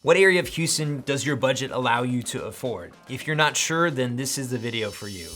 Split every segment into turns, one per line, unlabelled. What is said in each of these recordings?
What area of Houston does your budget allow you to afford? If you're not sure, then this is the video for you.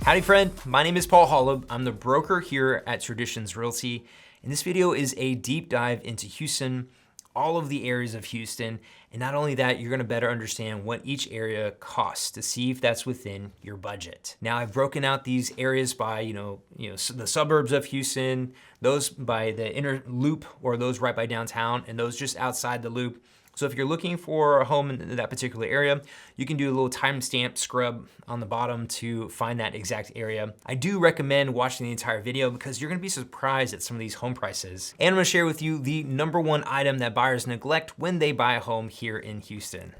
Howdy friend, my name is Paul Holub. I'm the broker here at Traditions Realty, and this video is a deep dive into Houston, all of the areas of Houston, and not only that, you're gonna better understand what each area costs to see if that's within your budget. Now, I've broken out these areas by, the suburbs of Houston, those by the inner loop, or those right by downtown, and those just outside the loop. So if you're looking for a home in that particular area, you can do a little timestamp scrub on the bottom to find that exact area. I do recommend watching the entire video because you're gonna be surprised at some of these home prices. And I'm gonna share with you the #1 item that buyers neglect when they buy a home here in Houston.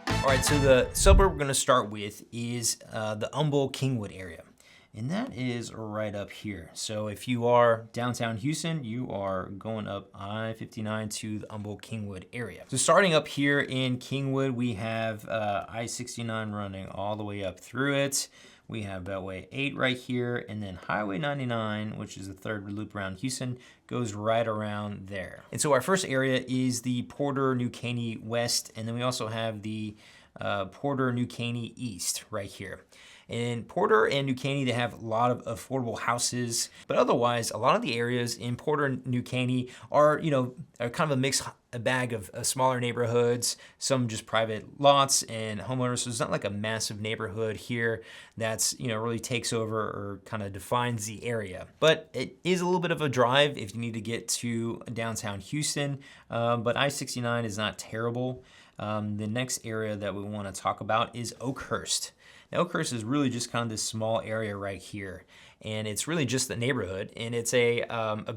All right, so the suburb we're gonna start with is the Tomball Kingwood area. And that is right up here. So if you are downtown Houston, you are going up I-59 to the Tomball Kingwood area. So starting up here in Kingwood, we have I-69 running all the way up through it. We have Beltway 8 right here, and then Highway 99, which is the third loop around Houston, goes right around there. And so our first area is the Porter New Caney West, and then we also have the Porter New Caney East right here. In Porter and New Caney, they have a lot of affordable houses, but otherwise, a lot of the areas in Porter and New Caney are kind of a mixed bag of smaller neighborhoods, some just private lots and homeowners. So it's not like a massive neighborhood here that's, really takes over or kind of defines the area. But it is a little bit of a drive if you need to get to downtown Houston, but I-69 is not terrible. The next area that we want to talk about is Oakhurst. Now, Oakhurst is really just kind of this small area right here, and it's really just the neighborhood, and it's a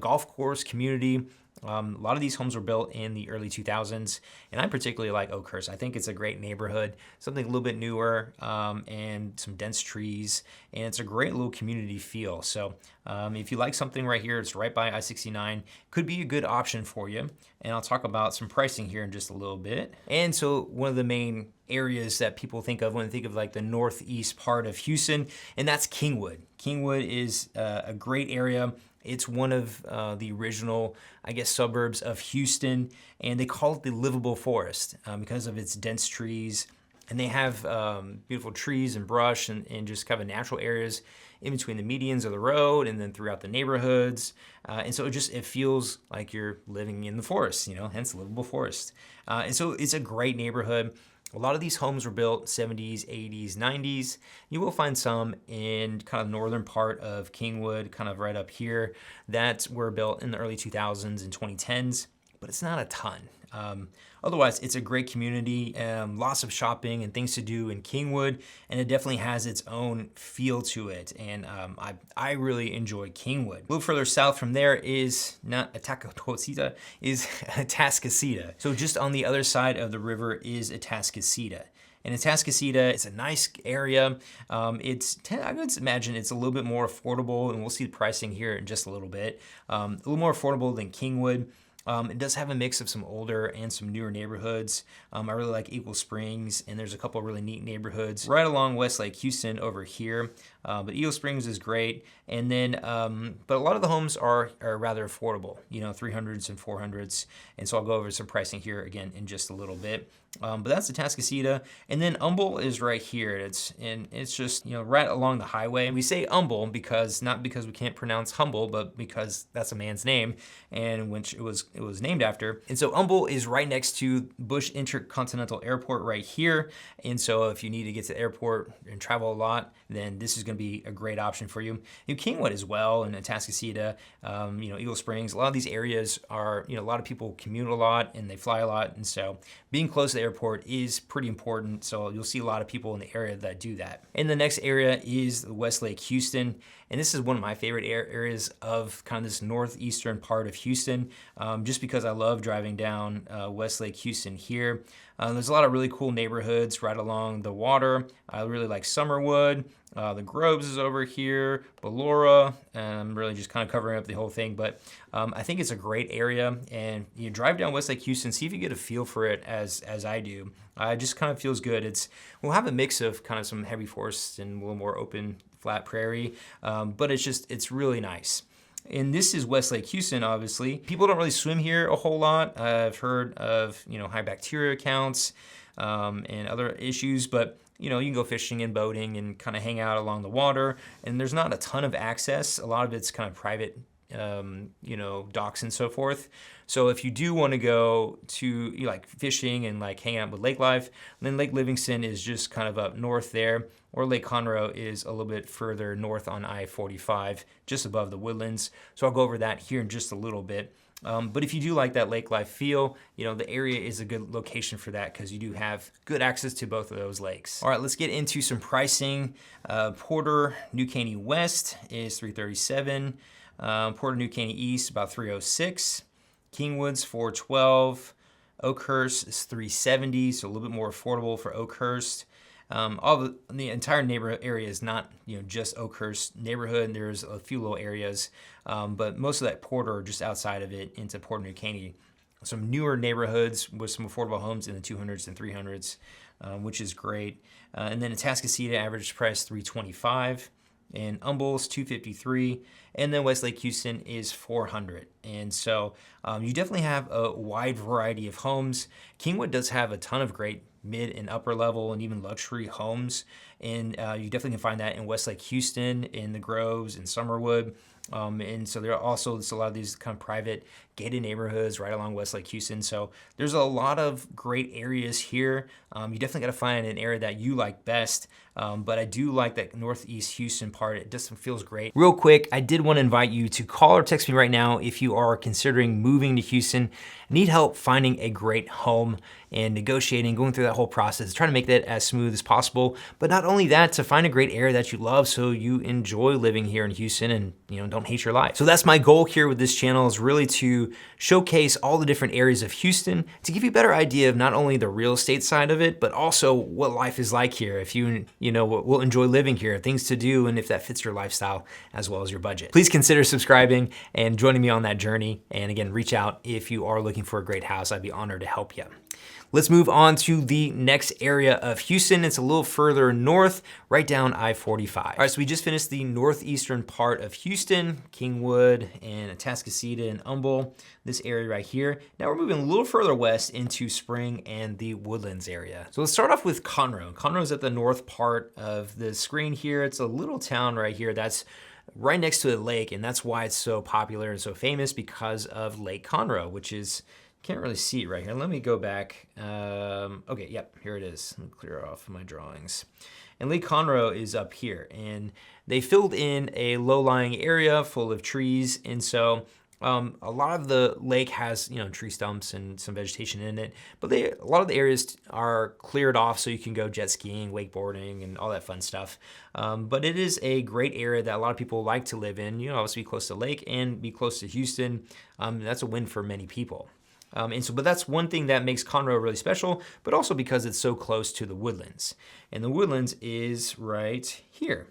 golf course community. A lot of these homes were built in the early 2000s, and I particularly like Oakhurst. I think it's a great neighborhood, something a little bit newer, and some dense trees, and it's a great little community feel. So if you like something right here, it's right by I-69, could be a good option for you. And I'll talk about some pricing here in just a little bit. And so one of the main areas that people think of when they think of like the northeast part of Houston, and that's Kingwood. Kingwood is a great area. It's one of the original, suburbs of Houston, and they call it the livable forest because of its dense trees. And they have beautiful trees and brush and just kind of natural areas in between the medians of the road and then throughout the neighborhoods. And so it feels like you're living in the forest, hence livable forest. And so it's a great neighborhood. A lot of these homes were built 70s, 80s, 90s. You will find some in kind of northern part of Kingwood, kind of right up here, that were built in the early 2000s and 2010s, but it's not a ton. Otherwise, it's a great community, lots of shopping and things to do in Kingwood, and it definitely has its own feel to it, and I really enjoy Kingwood. A little further south from there is not Atascocita, is Atascocita. So just on the other side of the river is Atascocita. And Atascocita, it's a nice area. I would imagine it's a little bit more affordable, and we'll see the pricing here in just a little bit. A little more affordable than Kingwood. It does have a mix of some older and some newer neighborhoods. I really like Eagle Springs, and there's a couple of really neat neighborhoods right along Westlake Houston over here. But Eagle Springs is great. And then, but a lot of the homes are rather affordable, 300s and 400s. And so I'll go over some pricing here again in just a little bit. But that's the Atascocita. And then Tomball is right here. It's just, right along the highway. And we say Tomball because, not because we can't pronounce humble, but because that's a man's name, and which it was named after. And so Tomball is right next to Bush Intercontinental Airport right here. And so if you need to get to the airport and travel a lot, then this is gonna be a great option for you. Kingwood as well, and Atascocita, Eagle Springs, a lot of these areas are, a lot of people commute a lot and they fly a lot. And so being close to the airport is pretty important. So you'll see a lot of people in the area that do that. And the next area is Westlake Houston. And this is one of my favorite areas of kind of this northeastern part of Houston, just because I love driving down Westlake Houston here. There's a lot of really cool neighborhoods right along the water. I really like Summerwood. The Groves is over here, Ballora, and I'm really just kind of covering up the whole thing, but I think it's a great area, and you drive down Westlake Houston, see if you get a feel for it as I do. It just kind of feels good. We'll have a mix of kind of some heavy forests and a little more open, flat prairie, but it's really nice. And this is Westlake Houston, obviously. People don't really swim here a whole lot. I've heard of, high bacteria counts and other issues, but you can go fishing and boating and kind of hang out along the water. And there's not a ton of access. A lot of it's kind of private, docks and so forth. So if you do want to go to like fishing and like hang out with lake life, then Lake Livingston is just kind of up north there, or Lake Conroe is a little bit further north on I-45, just above the Woodlands. So I'll go over that here in just a little bit. But if you do like that lake life feel, the area is a good location for that because you do have good access to both of those lakes. All right, let's get into some pricing. Porter New Caney West is $337. Porter New Caney East about $306. Kingwood's $412. Oakhurst is $370, so a little bit more affordable for Oakhurst. The entire neighborhood area is not just Oakhurst neighborhood. There's a few little areas, but most of that Porter just outside of it into Porter New Caney. Some newer neighborhoods with some affordable homes in the 200s and 300s, which is great. And then Atascocita average price $325, and Humble's $253, and then Westlake Houston is $400. And so you definitely have a wide variety of homes. Kingwood does have a ton of great mid and upper level and even luxury homes, and you definitely can find that in Westlake Houston, in the Groves, in Summerwood. And so there are also a lot of these kind of private gated neighborhoods right along Westlake Houston. So there's a lot of great areas here. You definitely got to find an area that you like best. But I do like that Northeast Houston part. It just feels great. Real quick, I did want to invite you to call or text me right now if you are considering moving to Houston, need help finding a great home and negotiating, going through that whole process, trying to make that as smooth as possible. But not only that, to find a great area that you love so you enjoy living here in Houston and don't hate your life. So that's my goal here with this channel, is really to showcase all the different areas of Houston to give you a better idea of not only the real estate side of it, but also what life is like here. If you will enjoy living here, things to do, and if that fits your lifestyle as well as your budget. Please consider subscribing and joining me on that journey. And again, reach out if you are looking for a great house. I'd be honored to help you. Let's move on to the next area of Houston. It's a little further north, right down I-45. All right, so we just finished the northeastern part of Houston, Kingwood and Atascocita and Humble, this area right here. Now we're moving a little further west into Spring and the Woodlands area. So let's start off with Conroe. Conroe is at the north part of the screen here. It's a little town right here that's right next to the lake, and that's why it's so popular and so famous, because of Lake Conroe, which is, can't really see it right here. Let me go back. Okay, yep, here it is. Let me clear off my drawings. And Lake Conroe is up here, and they filled in a low-lying area full of trees, and so a lot of the lake has tree stumps and some vegetation in it, but a lot of the areas are cleared off so you can go jet skiing, wakeboarding, and all that fun stuff. But it is a great area that a lot of people like to live in. Obviously be close to the lake and be close to Houston. That's a win for many people. But that's one thing that makes Conroe really special, but also because it's so close to the Woodlands. And the Woodlands is right here.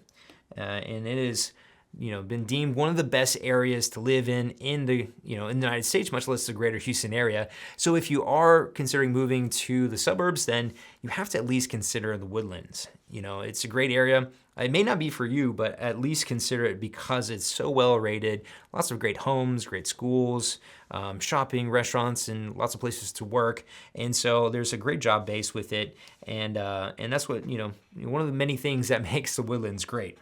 And it is, been deemed one of the best areas to live in the United States, much less the greater Houston area. So if you are considering moving to the suburbs, then you have to at least consider the Woodlands. It's a great area. It may not be for you, but at least consider it because it's so well rated. Lots of great homes, great schools, shopping, restaurants, and lots of places to work. And so there's a great job base with it. And that's what, one of the many things that makes the Woodlands great.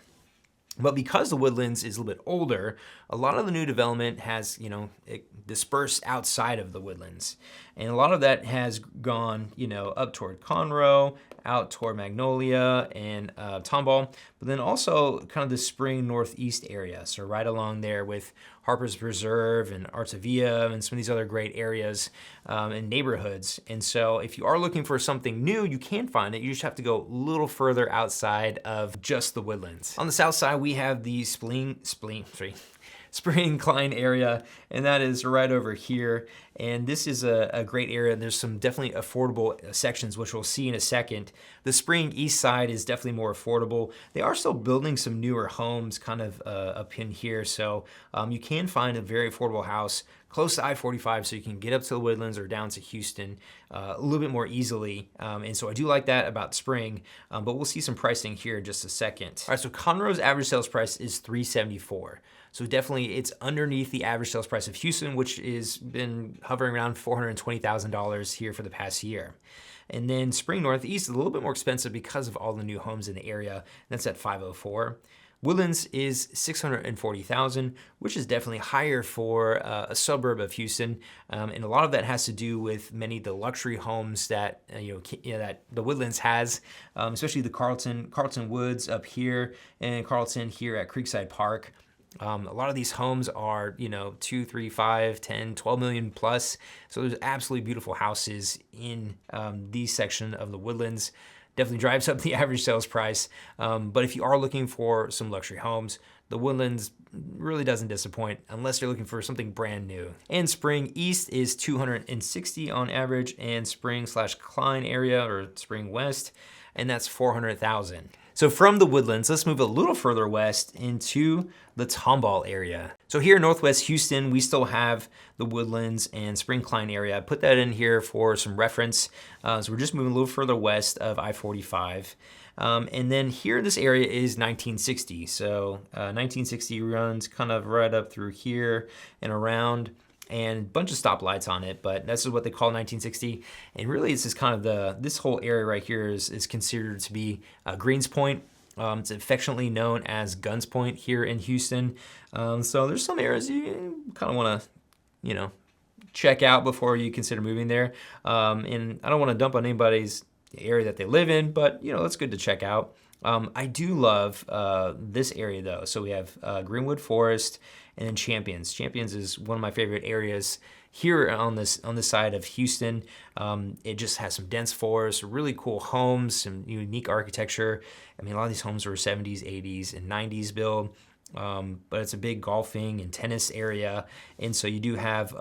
But because the Woodlands is a little bit older, a lot of the new development has, it dispersed outside of the Woodlands. And a lot of that has gone, up toward Conroe, out toward Magnolia and Tomball, but then also kind of the Spring Northeast area. So right along there with Harper's Preserve and Artavia and some of these other great areas and neighborhoods. And so if you are looking for something new, you can find it. You just have to go a little further outside of just the Woodlands. On the south side, we have the Spring Klein area, and that is right over here. And this is a great area. There's some definitely affordable sections, which we'll see in a second. The Spring East side is definitely more affordable. They are still building some newer homes kind of up in here, so you can find a very affordable house close to I-45, so you can get up to the Woodlands or down to Houston a little bit more easily. And so I do like that about Spring, but we'll see some pricing here in just a second. All right, so Conroe's average sales price is $374. So definitely it's underneath the average sales price of Houston, which has been hovering around $420,000 here for the past year. And then Spring Northeast is a little bit more expensive because of all the new homes in the area. That's at $504. Woodlands is $640,000, which is definitely higher for a suburb of Houston, and a lot of that has to do with many of the luxury homes that that the Woodlands has, especially the Carlton Woods up here and Carlton here at Creekside Park. A lot of these homes are, 2, 3, 5, 10, 12 million plus. So there's absolutely beautiful houses in these section of the Woodlands. Definitely drives up the average sales price. But if you are looking for some luxury homes, the Woodlands really doesn't disappoint unless you're looking for something brand new. And Spring East is $260 on average, and Spring/Klein area or Spring West, and that's $400,000. So from the Woodlands, let's move a little further west into the Tomball area. So here in Northwest Houston, we still have the Woodlands and Spring Klein area. I put that in here for some reference. So we're just moving a little further west of I-45. And then here, this area is 1960. So 1960 runs kind of right up through here and around, and a bunch of stoplights on it, but this is what they call 1960. And really, it's just kind of this whole area right here is considered to be Greens Point. It's affectionately known as Guns Point here in Houston. So there's some areas you kind of want to, check out before you consider moving there. And I don't want to dump on anybody's area that they live in, but it's good to check out. I do love this area though. So we have Greenwood Forest and then Champions. Champions is one of my favorite areas here on this side of Houston. It just has some dense forest, really cool homes, some unique architecture. I mean, a lot of these homes were 70s, 80s, and 90s build. But it's a big golfing and tennis area, and so you do have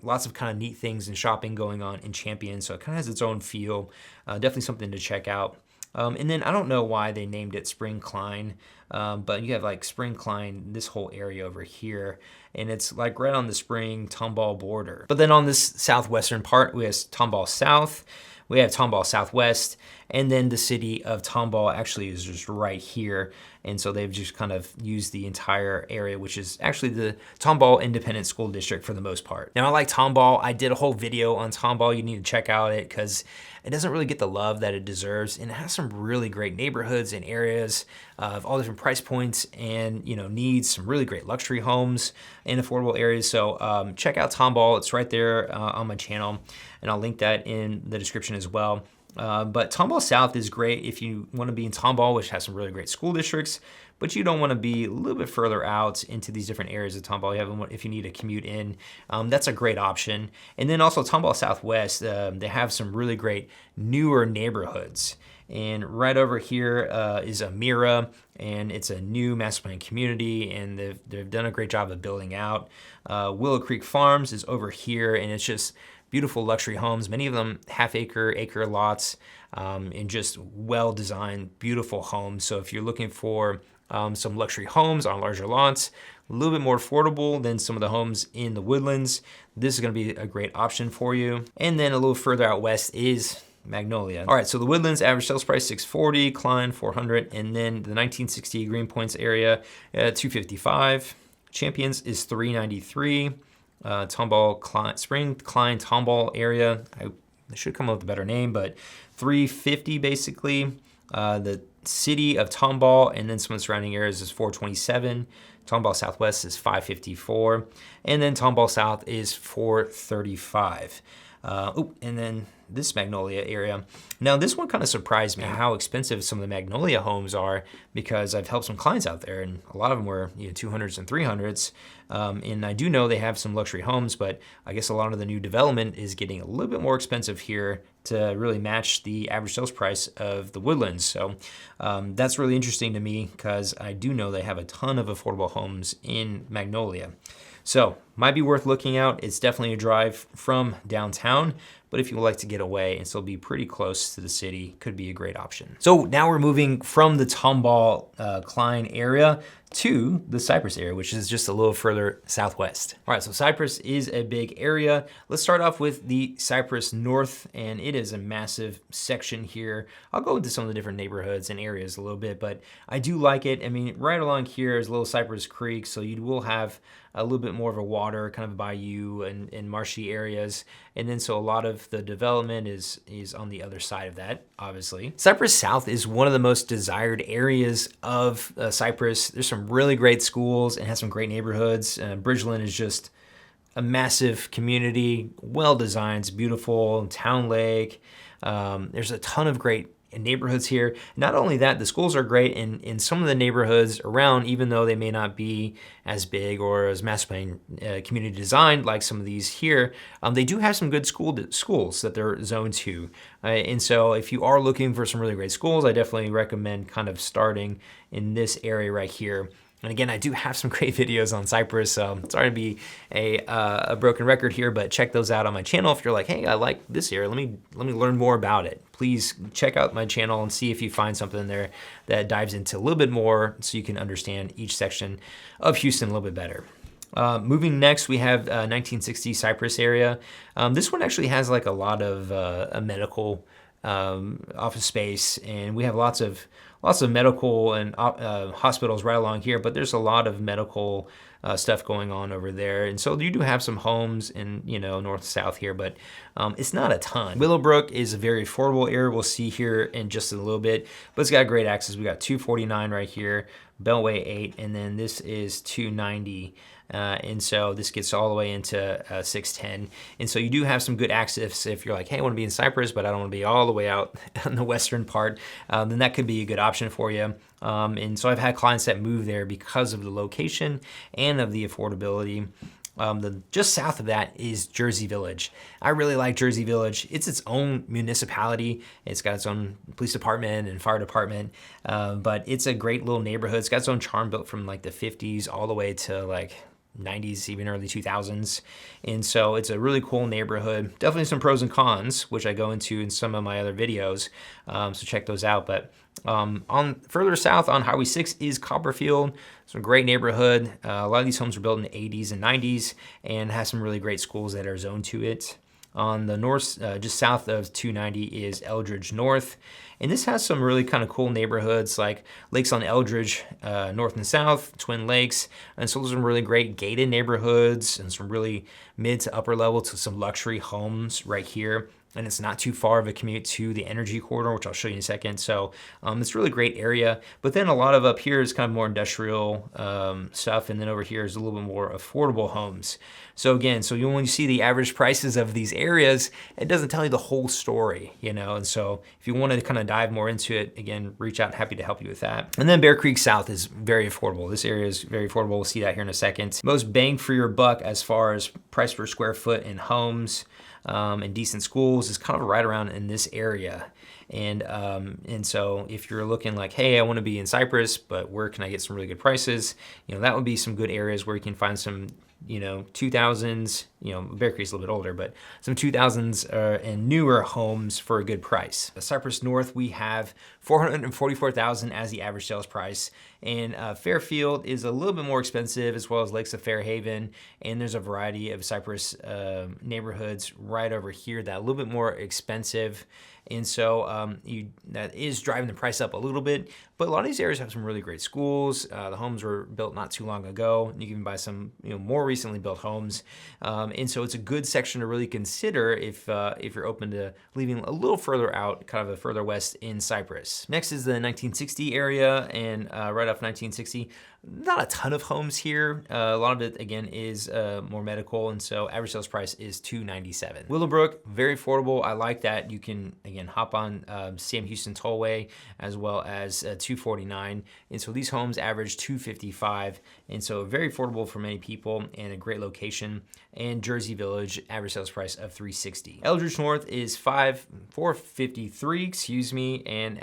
lots of kind of neat things and shopping going on in Champions. So it kind of has its own feel. Definitely something to check out. And then I don't know why they named it Spring Klein, but you have like Spring Klein, this whole area over here, and it's like right on the Spring Tomball border. But then on this southwestern part, we have Tomball South, we have Tomball Southwest, and then the city of Tomball actually is just right here. And so they've just kind of used the entire area, which is actually the Tomball Independent School District for the most part. Now, I like Tomball. I did a whole video on Tomball. You need to check out it because it doesn't really get the love that it deserves. And it has some really great neighborhoods and areas of all different price points and, needs some really great luxury homes in affordable areas. So check out Tomball. It's right there on my channel, and I'll link that in the description as well. But Tomball South is great if you want to be in Tomball, which has some really great school districts, but you don't want to be a little bit further out into these different areas of Tomball. If you need to commute in, that's a great option. And then also Tomball Southwest, they have some really great newer neighborhoods. And right over here is Amira, and it's a new master plan community, and they've done a great job of building out. Willow Creek Farms is over here, and it's just beautiful luxury homes, many of them acre lots, and just well-designed, beautiful homes. So if you're looking for some luxury homes on larger lots, a little bit more affordable than some of the homes in the Woodlands, this is gonna be a great option for you. And then a little further out west is Magnolia. All right, so the Woodlands average sales price $640, Klein $400, and then the 1960 Green Points area $255. Champions is $393. Tomball, Spring Klein Tomball area, I should come up with a better name, but $350 basically. The city of Tomball and then some of the surrounding areas is $427. Tomball Southwest is $554, and then Tomball South is $435. And then this Magnolia area. Now this one kind of surprised me how expensive some of the Magnolia homes are, because I've helped some clients out there and a lot of them were 200s and 300s. And I do know they have some luxury homes, but I guess a lot of the new development is getting a little bit more expensive here to really match the average sales price of the Woodlands. So that's really interesting to me because I do know they have a ton of affordable homes in Magnolia. So might be worth looking out. It's definitely a drive from downtown, but if you would like to get away and still be pretty close to the city, could be a great option. So now we're moving from the Tomball, Klein area to the Cypress area, which is just a little further southwest. All right, so Cypress is a big area. Let's start off with the Cypress North, and it is a massive section here. I'll go into some of the different neighborhoods and areas a little bit, but I do like it. I mean, right along here is Little Cypress Creek, so you will have a little bit more of a water, kind of bayou and marshy areas. And then so a lot of the development is on the other side of that, obviously. Cypress South is one of the most desired areas of Cypress. There's some really great schools and has some great neighborhoods. Bridgeland is just a massive community, well designed, it's beautiful, town lake. There's a ton of great neighborhoods here. Not only that, the schools are great in some of the neighborhoods around, even though they may not be as big or as master plan community designed like some of these here. They do have some good schools that they're zoned to. And so if you are looking for some really great schools, I definitely recommend kind of starting in this area right here. And again, I do have some great videos on Cypress, so sorry to be a broken record here, but check those out on my channel. If you're like, hey, I like this area, let me learn more about it. Please check out my channel and see if you find something there that dives into a little bit more so you can understand each section of Houston a little bit better. Moving next, we have 1960 Cypress area. This one actually has like a lot of a medical office space, and we have lots of medical and hospitals right along here, but there's a lot of medical stuff going on over there. And so you do have some homes in, north south here, but it's not a ton. Willowbrook is a very affordable area. We'll see here in just a little bit, but it's got great access. We got 249 right here, Beltway 8, and then this is 290. And so this gets all the way into 610. And so you do have some good access if you're like, hey, I want to be in Cypress, but I don't want to be all the way out on the western part. Then that could be a good option for you. And so I've had clients that move there because of the location and of the affordability. Just south of that is Jersey Village. I really like Jersey Village. It's its own municipality. It's got its own police department and fire department, but it's a great little neighborhood. It's got its own charm, built from like the 50s all the way to like 90s, even early 2000s. And so it's a really cool neighborhood. Definitely some pros and cons, which I go into in some of my other videos. So check those out. But on further south on Highway 6 is Copperfield. It's a great neighborhood. A lot of these homes were built in the 80s and 90s and has some really great schools that are zoned to it. On the north, just south of 290 is Eldridge North. And this has some really kind of cool neighborhoods like Lakes on Eldridge, north and south, Twin Lakes. And so those are some really great gated neighborhoods and some really mid to upper level to some luxury homes right here. And it's not too far of a commute to the energy corridor, which I'll show you in a second. So it's a really great area. But then a lot of up here is kind of more industrial stuff. And then over here is a little bit more affordable homes. So again, when you see the average prices of these areas, it doesn't tell you the whole story, And so if you want to kind of dive more into it, again, reach out, happy to help you with that. And then Bear Creek South is very affordable. This area is very affordable. We'll see that here in a second. Most bang for your buck as far as price per square foot in homes and decent schools is kind of right around in this area. And so if you're looking like, hey, I want to be in Cypress, but where can I get some really good prices? That would be some good areas where you can find some 2000s, Bear Creek's a little bit older, but some 2000s and newer homes for a good price. Cypress North, we have $444,000 as the average sales price. And Fairfield is a little bit more expensive, as well as Lakes of Fairhaven. And there's a variety of Cypress neighborhoods right over here that are a little bit more expensive. And so that is driving the price up a little bit, but a lot of these areas have some really great schools. The homes were built not too long ago. You can buy some more recently built homes. And so it's a good section to really consider if you're open to leaving a little further out, kind of a further west in Cypress. Next is the 1960 area, and right off 1960, not a ton of homes here. A lot of it, again, is more medical, and so average sales price is $297. Willowbrook, very affordable. I like that. You can, again, hop on Sam Houston Tollway as well as 249. And so these homes average $255, and so very affordable for many people. and a great location. And Jersey Village, average sales price of $360. Eldridge North is $453, excuse me, and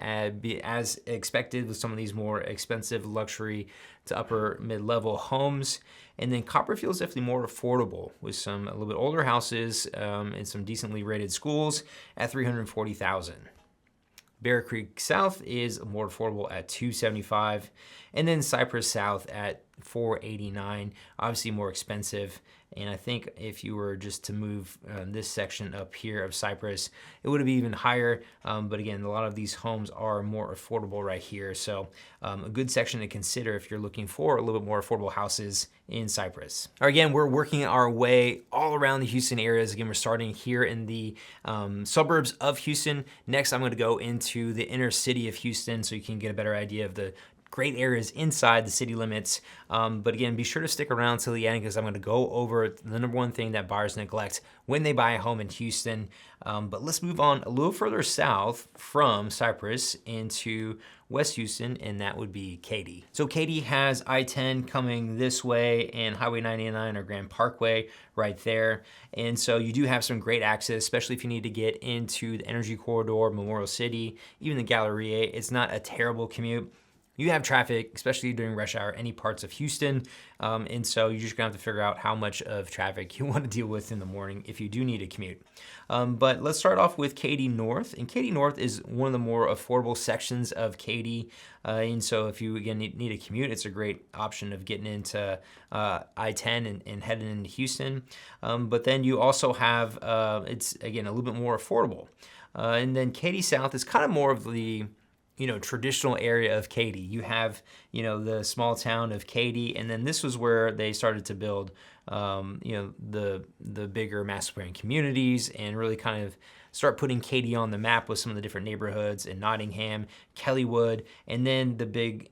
as expected with some of these more expensive luxury to upper mid-level homes. And then Copperfield is definitely more affordable with some a little bit older houses and some decently rated schools at $340,000. Bear Creek South is more affordable at $275, and then Cypress South at $489, obviously more expensive. And I think if you were just to move this section up here of Cypress, it would be even higher. But again, a lot of these homes are more affordable right here. So a good section to consider if you're looking for a little bit more affordable houses in Cypress. All right, again, we're working our way all around the Houston areas. Again, we're starting here in the suburbs of Houston. Next, I'm gonna go into the inner city of Houston so you can get a better idea of the great areas inside the city limits. But again, be sure to stick around till the end because I'm gonna go over the number one thing that buyers neglect when they buy a home in Houston. But let's move on a little further south from Cypress into West Houston, and that would be Katy. So Katy has I-10 coming this way and Highway 99 or Grand Parkway right there. And so you do have some great access, especially if you need to get into the Energy Corridor, Memorial City, even the Galleria. It's not a terrible commute. You have traffic, especially during rush hour, any parts of Houston. And so you're just gonna have to figure out how much of traffic you wanna deal with in the morning if you do need a commute. But let's start off with Katy North. And Katy North is one of the more affordable sections of Katy. And so if you, again, need a commute, it's a great option of getting into I-10 and heading into Houston. But then you also have, it's, again, a little bit more affordable. And then Katy South is kind of more of the traditional area of Katy. You have, the small town of Katy, and then this was where they started to build, the bigger master plan communities and really kind of start putting Katy on the map with some of the different neighborhoods in Nottingham, Kellywood, and then the big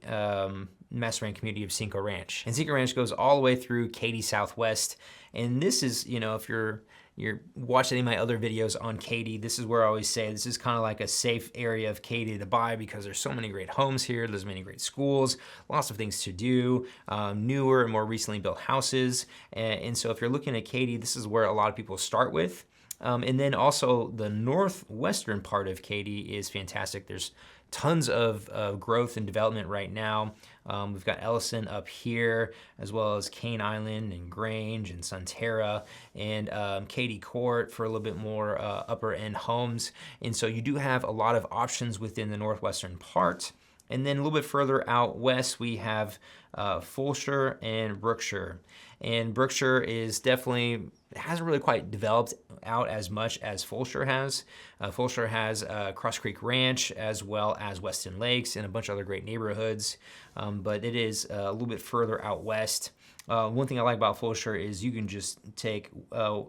master plan community of Cinco Ranch. And Cinco Ranch goes all the way through Katy Southwest. And this is, if you're watching any of my other videos on Katy, this is where I always say this is kind of like a safe area of Katy to buy because there's so many great homes here, there's many great schools, lots of things to do, newer and more recently built houses. And so if you're looking at Katy, this is where a lot of people start with. And then also the northwestern part of Katy is fantastic. There's tons of growth and development right now. We've got Ellison up here, as well as Cane Island and Grange and Sunterra and Katy Court for a little bit more upper end homes. And so you do have a lot of options within the northwestern part. And then a little bit further out west, we have Fulshire and Brookshire. And Brookshire is definitely, hasn't really quite developed out as much as Fulshire has. Fulshire has Cross Creek Ranch as well as Weston Lakes and a bunch of other great neighborhoods, but it is a little bit further out west. One thing I like about Fulshire is you can just take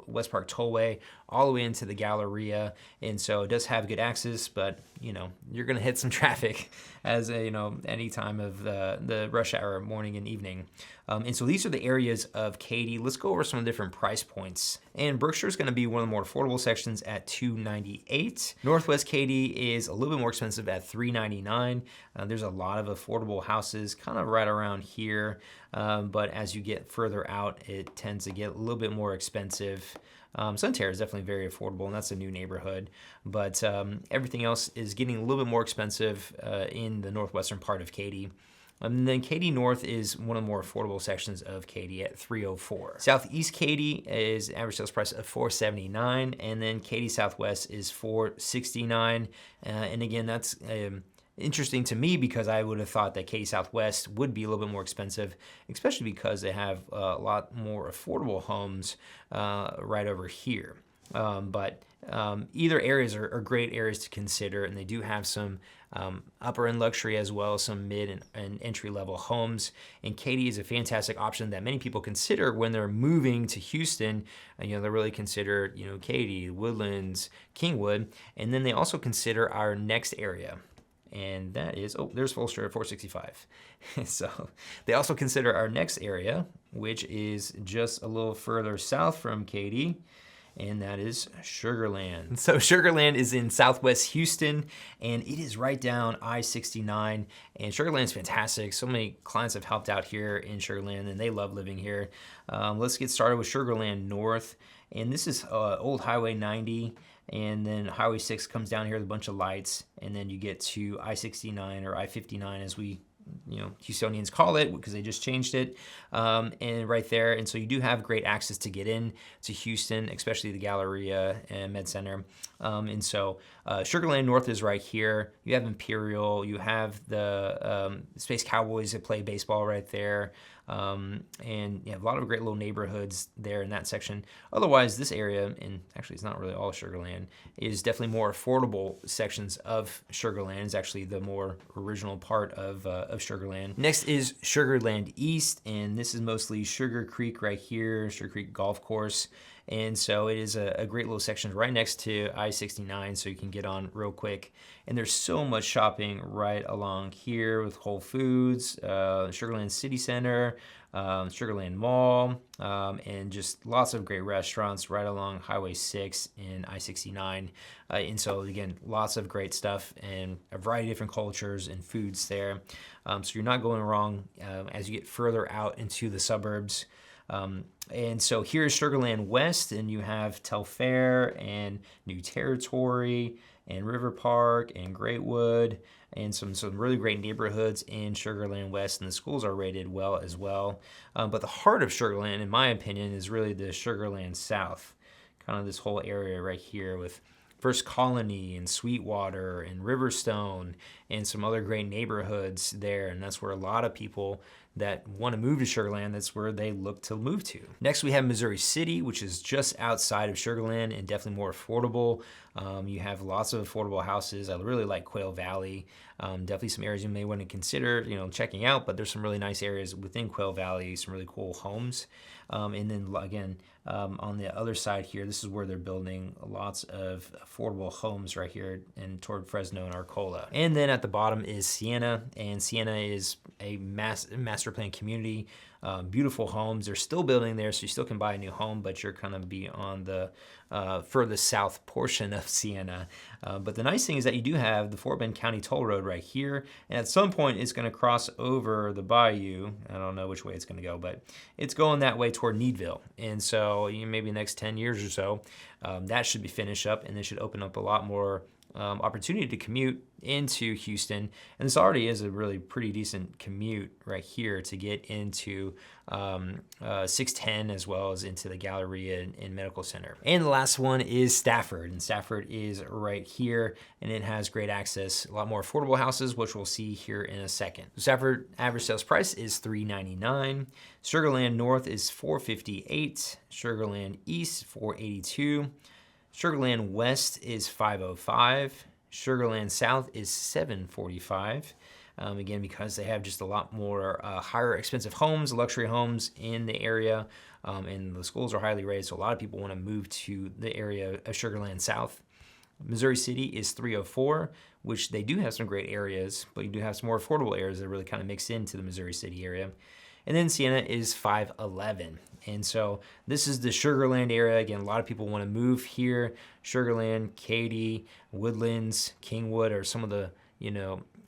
West Park Tollway all the way into the Galleria, and so it does have good access, but you're gonna hit some traffic as any time of the rush hour, morning and evening. And so these are the areas of Katy. Let's go over some of the different price points. And Brookshire is gonna be one of the more affordable sections at $298. Northwest Katy is a little bit more expensive at $399. There's a lot of affordable houses kind of right around here, but as you get further out, it tends to get a little bit more expensive. Sunterra is definitely very affordable, and that's a new neighborhood, but everything else is getting a little bit more expensive in the northwestern part of Katy. And then Katy North is one of the more affordable sections of Katy at $304. Southeast Katy is average sales price of $479, and then Katy Southwest is $469. And again, that's interesting to me because I would have thought that Katy Southwest would be a little bit more expensive, especially because they have a lot more affordable homes right over here. But either areas are great areas to consider, and they do have some upper end luxury as well as some mid and entry level homes. And Katy is a fantastic option that many people consider when they're moving to Houston. They really consider Katy, Woodlands, Kingwood, and then they also consider our next area. And that is, there's Fulshire at $465. So they also consider our next area, which is just a little further south from Katy. and that is Sugar Land. So Sugar Land is in Southwest Houston, and it is right down I-69, and Sugar Land's fantastic. So many clients have helped out here in Sugar Land, and they love living here. Let's get started with Sugar Land North, and this is old Highway 90, and then Highway 6 comes down here with a bunch of lights, and then you get to I-69 or I-59 as we Houstonians call it, because they just changed it, and right there. And so you do have great access to get in to Houston, especially the Galleria and Med Center. And so Sugar Land North is right here. You have Imperial, you have the Space Cowboys that play baseball right there. And you have a lot of great little neighborhoods there in that section. Otherwise, this area, and actually it's not really all Sugar Land, is definitely more affordable sections of Sugar Land. It's actually the more original part of Sugar Land. Next is Sugar Land East, and this is mostly Sugar Creek right here, Sugar Creek Golf Course. And so it is a great little section right next to I-69, so you can get on real quick. And there's so much shopping right along here with Whole Foods, Sugar Land City Center, Sugar Land Mall, and just lots of great restaurants right along Highway 6 and I-69. And so again, lots of great stuff and a variety of different cultures and foods there. So you're not going wrong as you get further out into the suburbs. And so here's Sugar Land West, and you have Telfair and New Territory and River Park and Greatwood and some really great neighborhoods in Sugar Land West, and the schools are rated well as well. But the heart of Sugar Land, in my opinion, is really the Sugar Land South, kind of this whole area right here with First Colony and Sweetwater and Riverstone and some other great neighborhoods there. And that's where a lot of people that want to move to Sugar Land, that's where they look to move to. Next, we have Missouri City, which is just outside of Sugar Land and definitely more affordable. You have lots of affordable houses. I really like Quail Valley. Definitely some areas you may want to consider, checking out, but there's some really nice areas within Quail Valley, some really cool homes. And then again, on the other side here, this is where they're building lots of affordable homes right here and toward Fresno and Arcola. And then at the bottom is Sienna, and Sienna is a master plan community. Beautiful homes. They're still building there, so you still can buy a new home, but you're kind of be on the furthest south portion of Sienna. But the nice thing is that you do have the Fort Bend County Toll Road right here, and at some point it's going to cross over the bayou. I don't know which way it's going to go, but it's going that way toward Needville. And so maybe the next 10 years or so, that should be finished up, and this should open up a lot more opportunity to commute into Houston. And this already is a really pretty decent commute right here to get into 610 as well as into the Galleria and Medical Center. And the last one is Stafford, and Stafford is right here, and it has great access, a lot more affordable houses, which we'll see here in a second. Stafford average sales price is $399. Sugar Land North is $458. Sugar Land East $482. Sugar Land West is $505. Sugar Land South is $745. Again, because they have just a lot more higher expensive homes, luxury homes in the area, and the schools are highly rated, so a lot of people want to move to the area of Sugar Land South. Missouri City is $304, which they do have some great areas, but you do have some more affordable areas that really kind of mix into the Missouri City area. And then Sienna is $511. And so this is the Sugar Land area. Again, a lot of people want to move here. Sugar Land, Katy, Woodlands, Kingwood are some of the,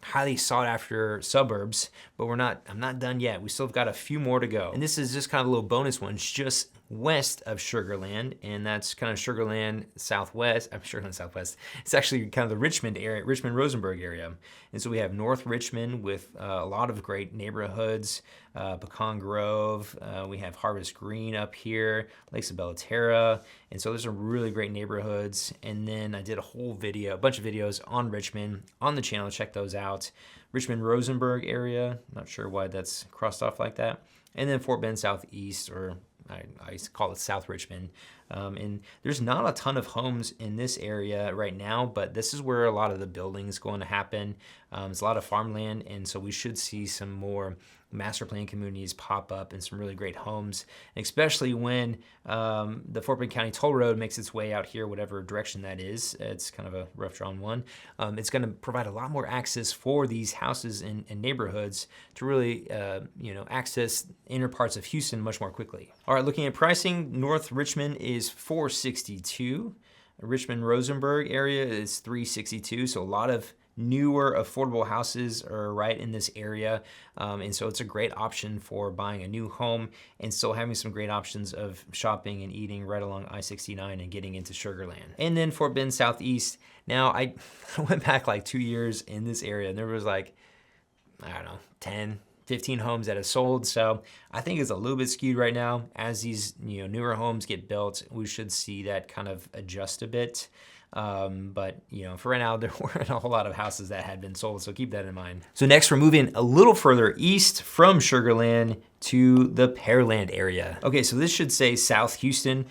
highly sought after suburbs, but I'm not done yet. We still have got a few more to go. And this is just kind of a little bonus one, just west of Sugar Land, and that's kind of Sugar Land Southwest. Sugar Land Southwest. It's actually kind of the Richmond area, Richmond-Rosenberg area. And so we have North Richmond with a lot of great neighborhoods, Pecan Grove. We have Harvest Green up here, Lakes of Bellaire. And so there's some really great neighborhoods. And then I did a bunch of videos on Richmond on the channel. Check those out. Richmond-Rosenberg area. Not sure why that's crossed off like that. And then Fort Bend Southeast, or I used to call it South Richmond. And there's not a ton of homes in this area right now, but this is where a lot of the building is going to happen. There's a lot of farmland, and so we should see some more master plan communities pop up and some really great homes, especially when the Fort Bend County Toll Road makes its way out here, whatever direction that is. It's kind of a rough drawn one. It's going to provide a lot more access for these houses and neighborhoods to really access inner parts of Houston much more quickly. All right, looking at pricing, North Richmond is is 462. Richmond Rosenberg area is 362. So a lot of newer affordable houses are right in this area, and so it's a great option for buying a new home and still having some great options of shopping and eating right along I-69 and getting into Sugar Land. And then Fort Bend Southeast. Now I went back like 2 years in this area and there was like, I don't know, 10, 15 homes that have sold. So I think it's a little bit skewed right now. As these newer homes get built, we should see that kind of adjust a bit. But for right now, there weren't a whole lot of houses that had been sold, so keep that in mind. So next, we're moving a little further east from Sugar Land to the Pearland area. Okay, so this should say South Houston,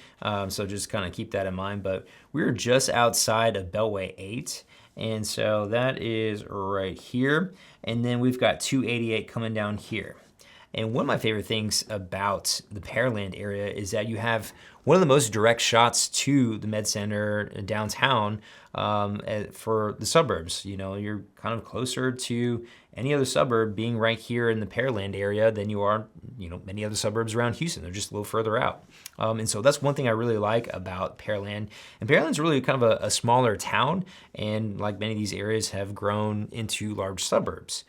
so just kind of keep that in mind, but we're just outside of Beltway 8, and so that is right here, and then we've got 288 coming down here. And one of my favorite things about the Pearland area is that you have one of the most direct shots to the Med Center downtown for the suburbs. You're kind of closer to any other suburb being right here in the Pearland area than you are, many other suburbs around Houston. They're just a little further out. And so that's one thing I really like about Pearland. And Pearland's really kind of a smaller town, and like many of these areas have grown into large suburbs.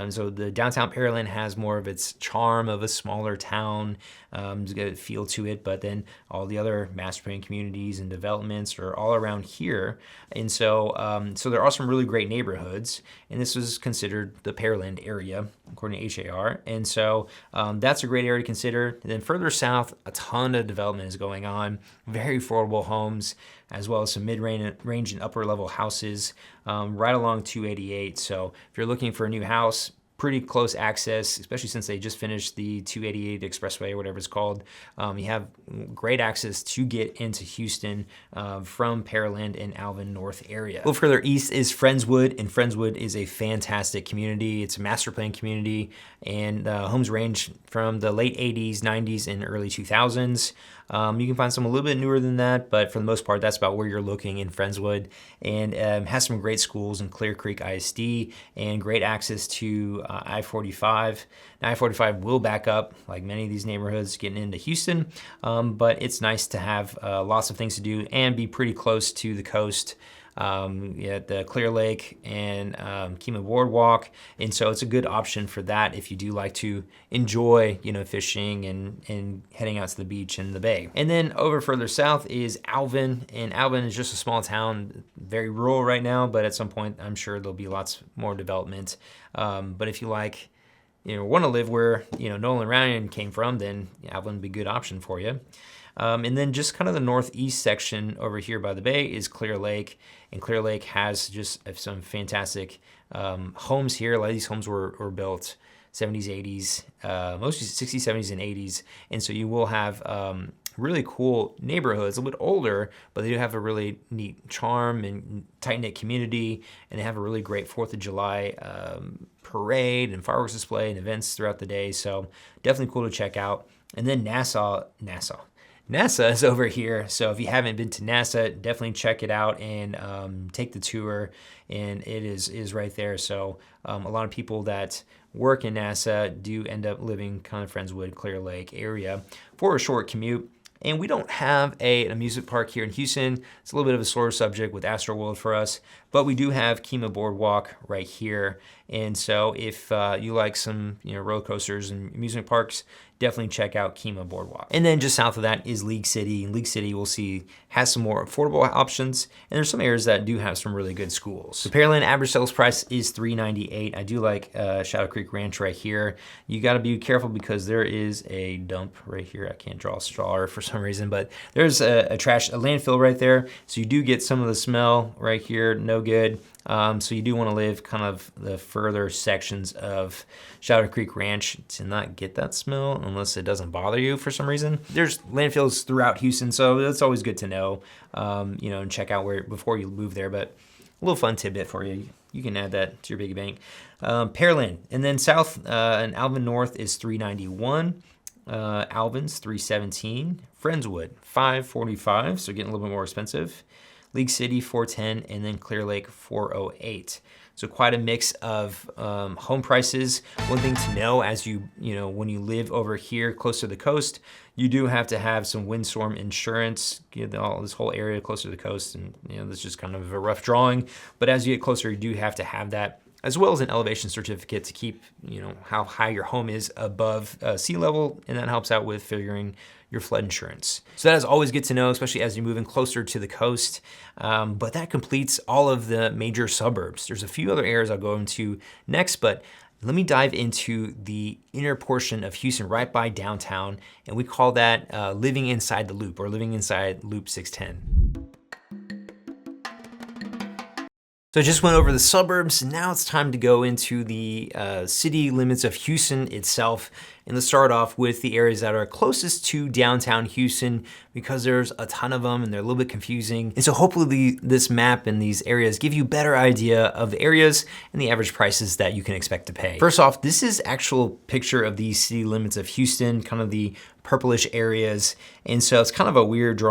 So the downtown Pearland has more of its charm of a smaller town, it's got a feel to it, but then all the other master plan communities and developments are all around here. And so so there are some really great neighborhoods, and this was considered the Pearland area, according to HAR. And so that's a great area to consider. And then further south, a ton of development is going on, very affordable homes, as well as some mid-range and upper level houses right along 288. So if you're looking for a new house, pretty close access, especially since they just finished the 288 Expressway or whatever it's called. You have great access to get into Houston from Pearland and Alvin North area. A little further east is Friendswood, and Friendswood is a fantastic community. It's a master plan community, and homes range from the late 80s, 90s, and early 2000s. You can find some a little bit newer than that, but for the most part, that's about where you're looking in Friendswood, and has some great schools in Clear Creek ISD and great access to I-45. Now, I-45 will back up like many of these neighborhoods getting into Houston, but it's nice to have lots of things to do and be pretty close to the coast. At the Clear Lake and Kingwood Boardwalk, and so it's a good option for that if you do like to enjoy, fishing and heading out to the beach and the bay. And then over further south is Alvin, and Alvin is just a small town, very rural right now, but at some point I'm sure there'll be lots more development. But if you like, want to live where Nolan Ryan came from, then Alvin would be a good option for you. And then just kind of the northeast section over here by the bay is Clear Lake, and Clear Lake has just some fantastic homes here. A lot of these homes were built 70s, 80s, mostly 60s, 70s, and 80s, and so you will have really cool neighborhoods, a little bit older, but they do have a really neat charm and tight-knit community, and they have a really great 4th of July parade and fireworks display and events throughout the day, so definitely cool to check out. And then NASA is over here, so if you haven't been to NASA, definitely check it out and take the tour, and it is right there. So a lot of people that work in NASA do end up living kind of Friendswood, Clear Lake area for a short commute. And we don't have an amusement park here in Houston. It's a little bit of a sore subject with Astroworld for us, but we do have Kingwood Boardwalk right here. And so if you like some roller coasters and amusement parks, definitely check out Kingwood Boardwalk. And then just south of that is League City. And League City, we'll see, has some more affordable options, and there's some areas that do have some really good schools. The Pearland average sales price is $398. I do like Shadow Creek Ranch right here. You got to be careful because there is a dump right here. I can't draw a straw for some reason, but there's a landfill right there, so you do get some of the smell right here. No good. So you do want to live kind of the further sections of Shadow Creek Ranch to not get that smell unless it doesn't bother you for some reason. There's landfills throughout Houston, so that's always good to know, and check out where before you move there, but a little fun tidbit for you. You can add that to your piggy bank. Pearland, and then south and Alvin North is $391. Alvin's $317. Friendswood, $545, so getting a little bit more expensive. League City, $410, and then Clear Lake, $408. So quite a mix of home prices. One thing to know as when you live over here close to the coast, you do have to have some windstorm insurance, all this whole area closer to the coast. And that's just kind of a rough drawing. But as you get closer, you do have to have that, as well as an elevation certificate to keep, how high your home is above sea level. And that helps out with figuring your flood insurance. So that is always good to know, especially as you're moving closer to the coast. But that completes all of the major suburbs. There's a few other areas I'll go into next, but let me dive into the inner portion of Houston right by downtown. And we call that living inside the loop, or living inside Loop 610. So I just went over the suburbs. Now it's time to go into the city limits of Houston itself. And let's start off with the areas that are closest to downtown Houston, because there's a ton of them and they're a little bit confusing. And so hopefully this map and these areas give you a better idea of the areas and the average prices that you can expect to pay. First off, this is actual picture of the city limits of Houston, kind of the purplish areas. And so it's kind of a weird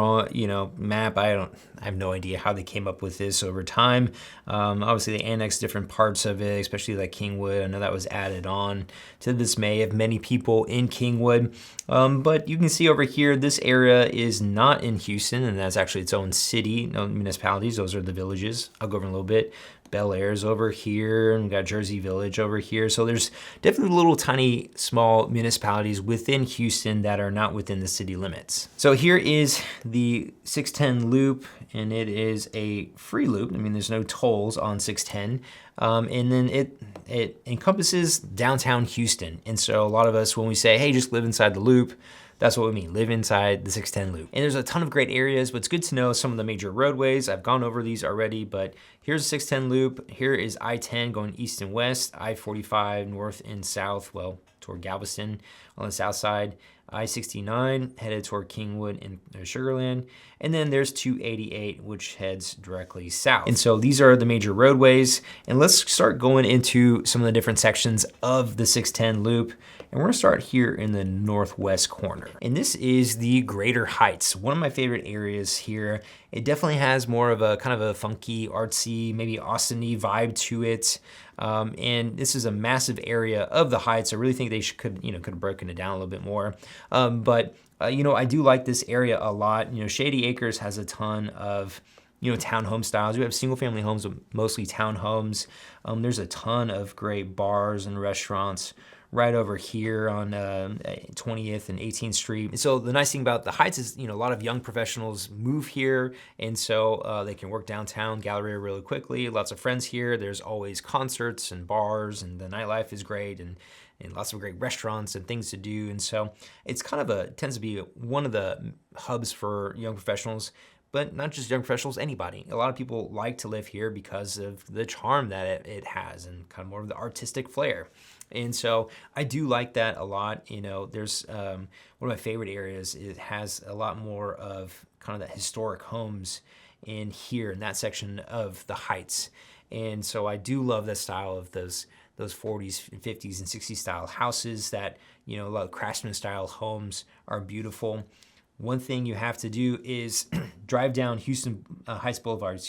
map. I have no idea how they came up with this over time. Obviously they annexed different parts of it, especially like Kingwood. I know that was added on to this May of many people in Kingwood. But you can see over here, this area is not in Houston, and that's actually its own city, no municipalities. Those are the villages. I'll go over in a little bit. Bellaire's over here, and we got Jersey Village over here. So there's definitely little tiny small municipalities within Houston that are not within the city limits. So here is the 610 loop, and it is a free loop. I mean, there's no tolls on 610. And then it encompasses downtown Houston. And so a lot of us, when we say, hey, just live inside the loop, that's what we mean, live inside the 610 loop. And there's a ton of great areas, but it's good to know some of the major roadways. I've gone over these already, but here's the 610 loop. Here is I-10 going east and west, I-45 north and south, well, toward Galveston on the south side, I-69 headed toward Kingwood and Sugarland. And then there's 288, which heads directly south. And so these are the major roadways. And let's start going into some of the different sections of the 610 loop. And we're gonna start here in the northwest corner. And this is the Greater Heights, one of my favorite areas here. It definitely has more of a kind of a funky, artsy, maybe Austin-y vibe to it. And this is a massive area of the Heights. I really think they could have broken it down a little bit more. But I do like this area a lot. Shady Acres has a ton of townhome styles. We have single family homes, but mostly townhomes. There's a ton of great bars and restaurants right over here on 20th and 18th Street. And so the nice thing about the Heights is, a lot of young professionals move here, and so they can work downtown Galleria really quickly. Lots of friends here. There's always concerts and bars, and the nightlife is great, and lots of great restaurants and things to do. And so it's kind of tends to be one of the hubs for young professionals, but not just young professionals, anybody. A lot of people like to live here because of the charm that it has and kind of more of the artistic flair. And so I do like that a lot. There's one of my favorite areas. It has a lot more of kind of the historic homes in here in that section of the Heights. And so I do love the style of those 40s and 50s and 60s style houses that, a lot of craftsman style homes are beautiful. One thing you have to do is drive down Houston Heights Boulevard,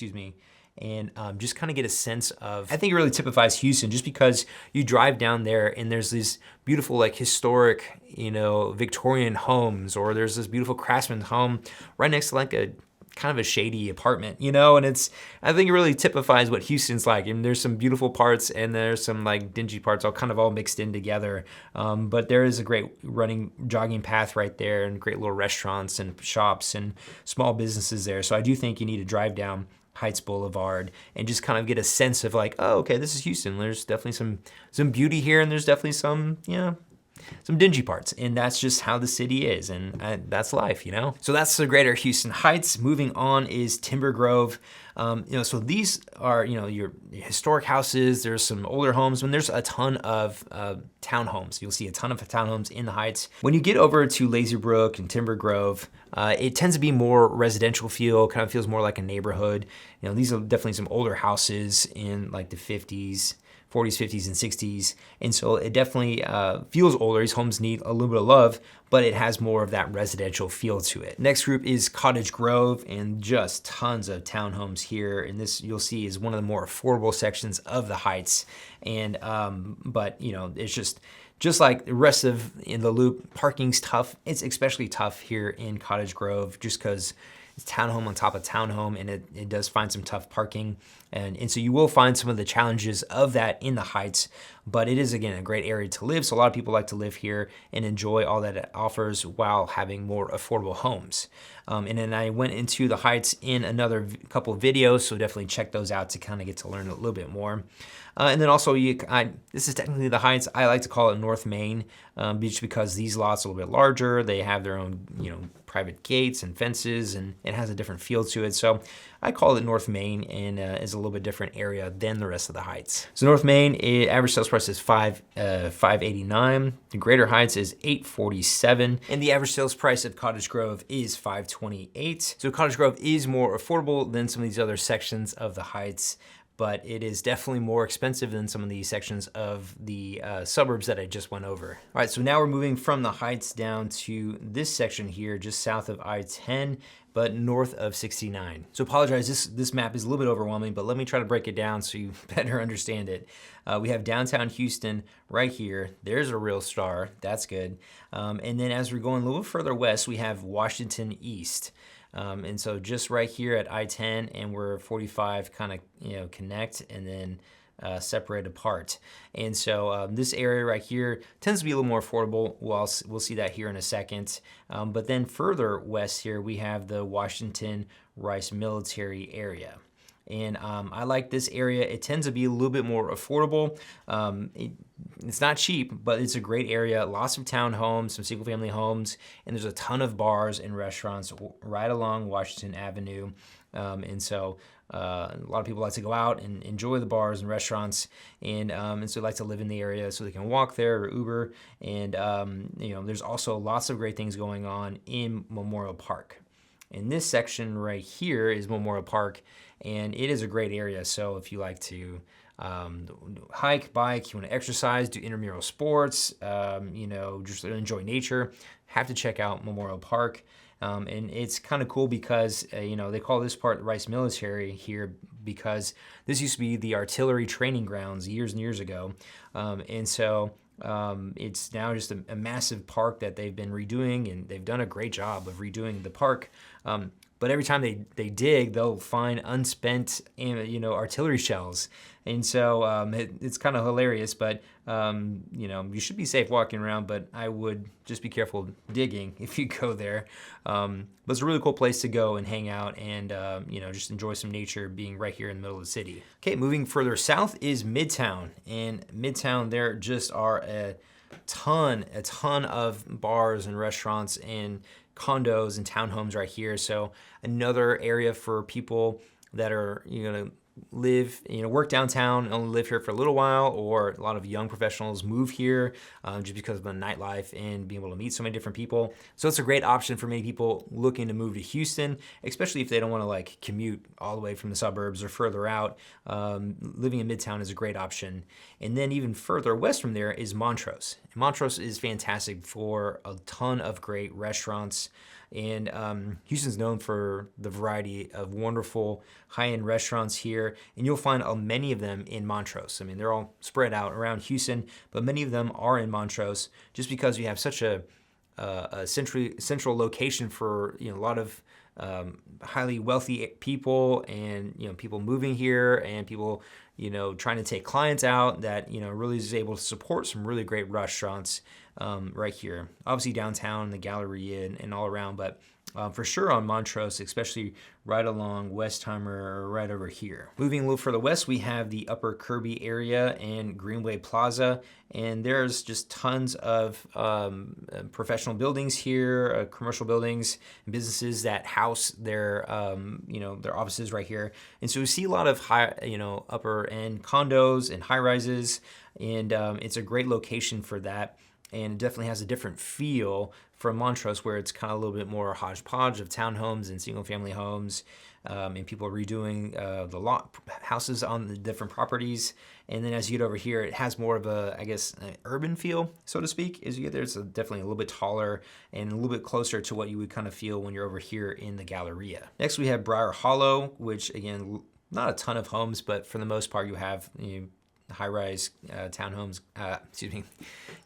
and just kind of get a sense of, I think it really typifies Houston just because you drive down there and there's these beautiful historic, Victorian homes, or there's this beautiful craftsman home right next to a kind of a shady apartment, and I think it really typifies what Houston's like. And there's some beautiful parts and there's some dingy parts all mixed in together. But there is a great jogging path right there, and great little restaurants and shops and small businesses there. So I do think you need to drive down Heights Boulevard and just kind of get a sense of oh, okay, this is Houston. There's definitely some beauty here, and there's definitely some dingy parts, and that's just how the city is, and that's life, So that's the Greater Houston Heights. Moving on is Timber Grove. So these are, your historic houses. There's some older homes, and there's a ton of townhomes. You'll see a ton of townhomes in the Heights. When you get over to Lazy Brook and Timber Grove, it tends to be more residential feel, kind of feels more like a neighborhood. These are definitely some older houses in the 50s, 40s, 50s, and 60s. And so it definitely feels older. These homes need a little bit of love, but it has more of that residential feel to it. Next group is Cottage Grove, and just tons of townhomes here. And this, you'll see, is one of the more affordable sections of the Heights. And but you know, it's just like the rest of in the Loop, parking's tough. It's especially tough here in Cottage Grove, just because it's townhome on top of townhome, and it does find some tough parking. And so you will find some of the challenges of that in the Heights, but it is, again, a great area to live. So a lot of people like to live here and enjoy all that it offers while having more affordable homes. And then I went into the Heights in another couple of videos, so definitely check those out to kind of get to learn a little bit more. And then also, this is technically the Heights. I like to call it North Main, just because these lots are a little bit larger. They have their own, private gates and fences, and it has a different feel to it. So I call it North Main, and is a little bit different area than the rest of the Heights. So North Main, average sales price is $589. The Greater Heights is $847, and the average sales price of Cottage Grove is $528. So Cottage Grove is more affordable than some of these other sections of the Heights, but it is definitely more expensive than some of these sections of the suburbs that I just went over. All right, so now we're moving from the Heights down to this section here, just south of I-10, but north of 69. So apologize, this map is a little bit overwhelming, but let me try to break it down so you better understand it. We have downtown Houston right here. There's a real star, that's good. And then as we're going a little further west, we have Washington East. And so just right here at I-10 and where 45 kind of connect and then separate apart. And so this area right here tends to be a little more affordable. We'll see that here in a second. But then further west here, we have the Washington Rice Military area. And I like this area. It tends to be a little bit more affordable. It's not cheap, but it's a great area. Lots of townhomes, some single family homes, and there's a ton of bars and restaurants right along Washington Avenue. And so a lot of people like to go out and enjoy the bars and restaurants, and so like to live in the area so they can walk there or Uber. And there's also lots of great things going on in Memorial Park. And this section right here is Memorial Park, and it is a great area. So if you like to hike, bike, you want to exercise, do intramural sports, just enjoy nature, have to check out Memorial Park. And it's kind of cool because, they call this part the Rice Military here because this used to be the artillery training grounds years and years ago. And so it's now just a massive park that they've been redoing, and they've done a great job of redoing the park. But every time they dig, they'll find unspent, artillery shells. And so it's kind of hilarious, but, you should be safe walking around, but I would just be careful digging if you go there. But it's a really cool place to go and hang out and, just enjoy some nature being right here in the middle of the city. Okay, moving further south is Midtown. And Midtown, there just are a ton of bars and restaurants and condos and townhomes right here. So another area for people that are live, work downtown, only live here for a little while, or a lot of young professionals move here just because of the nightlife and being able to meet so many different people. So it's a great option for many people looking to move to Houston, especially if they don't want to commute all the way from the suburbs or further out. Living in Midtown is a great option. And then even further west from there is Montrose. And Montrose is fantastic for a ton of great restaurants. And Houston's known for the variety of wonderful high-end restaurants here, and you'll find many of them in Montrose. I mean, they're all spread out around Houston, but many of them are in Montrose just because you have such a central location for a lot of highly wealthy people and people moving here and people trying to take clients out that really is able to support some really great restaurants right here. Obviously downtown, the Galleria and all around, but for sure on Montrose, especially right along Westheimer or right over here. Moving a little further west, we have the Upper Kirby area and Greenway Plaza, and there's just tons of professional buildings here, commercial buildings, and businesses that house their their offices right here. And so we see a lot of high, upper end condos and high rises, and it's a great location for that. and it definitely has a different feel from Montrose, where it's kind of a little bit more hodgepodge of townhomes and single-family homes, and people are redoing the lot houses on the different properties. And then as you get over here, it has more of a, I guess, an urban feel, so to speak. As you get there, it's definitely a little bit taller and a little bit closer to what you would kind of feel when you're over here in the Galleria. Next, we have Briar Hollow, which again, not a ton of homes, but for the most part, you have high-rise townhomes,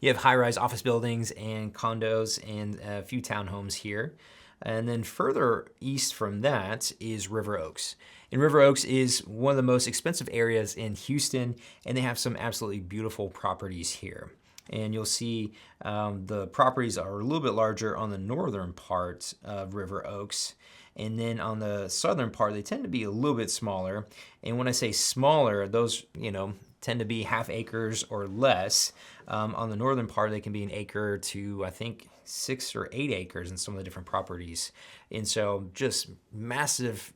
you have high-rise office buildings and condos and a few townhomes here. And then further east from that is River Oaks. And River Oaks is one of the most expensive areas in Houston, and they have some absolutely beautiful properties here. And you'll see the properties are a little bit larger on the northern part of River Oaks. And then on the southern part, they tend to be a little bit smaller. And when I say smaller, those, tend to be half acres or less. On the northern part, they can be an acre to, I think, 6 or 8 acres in some of the different properties. And so just massive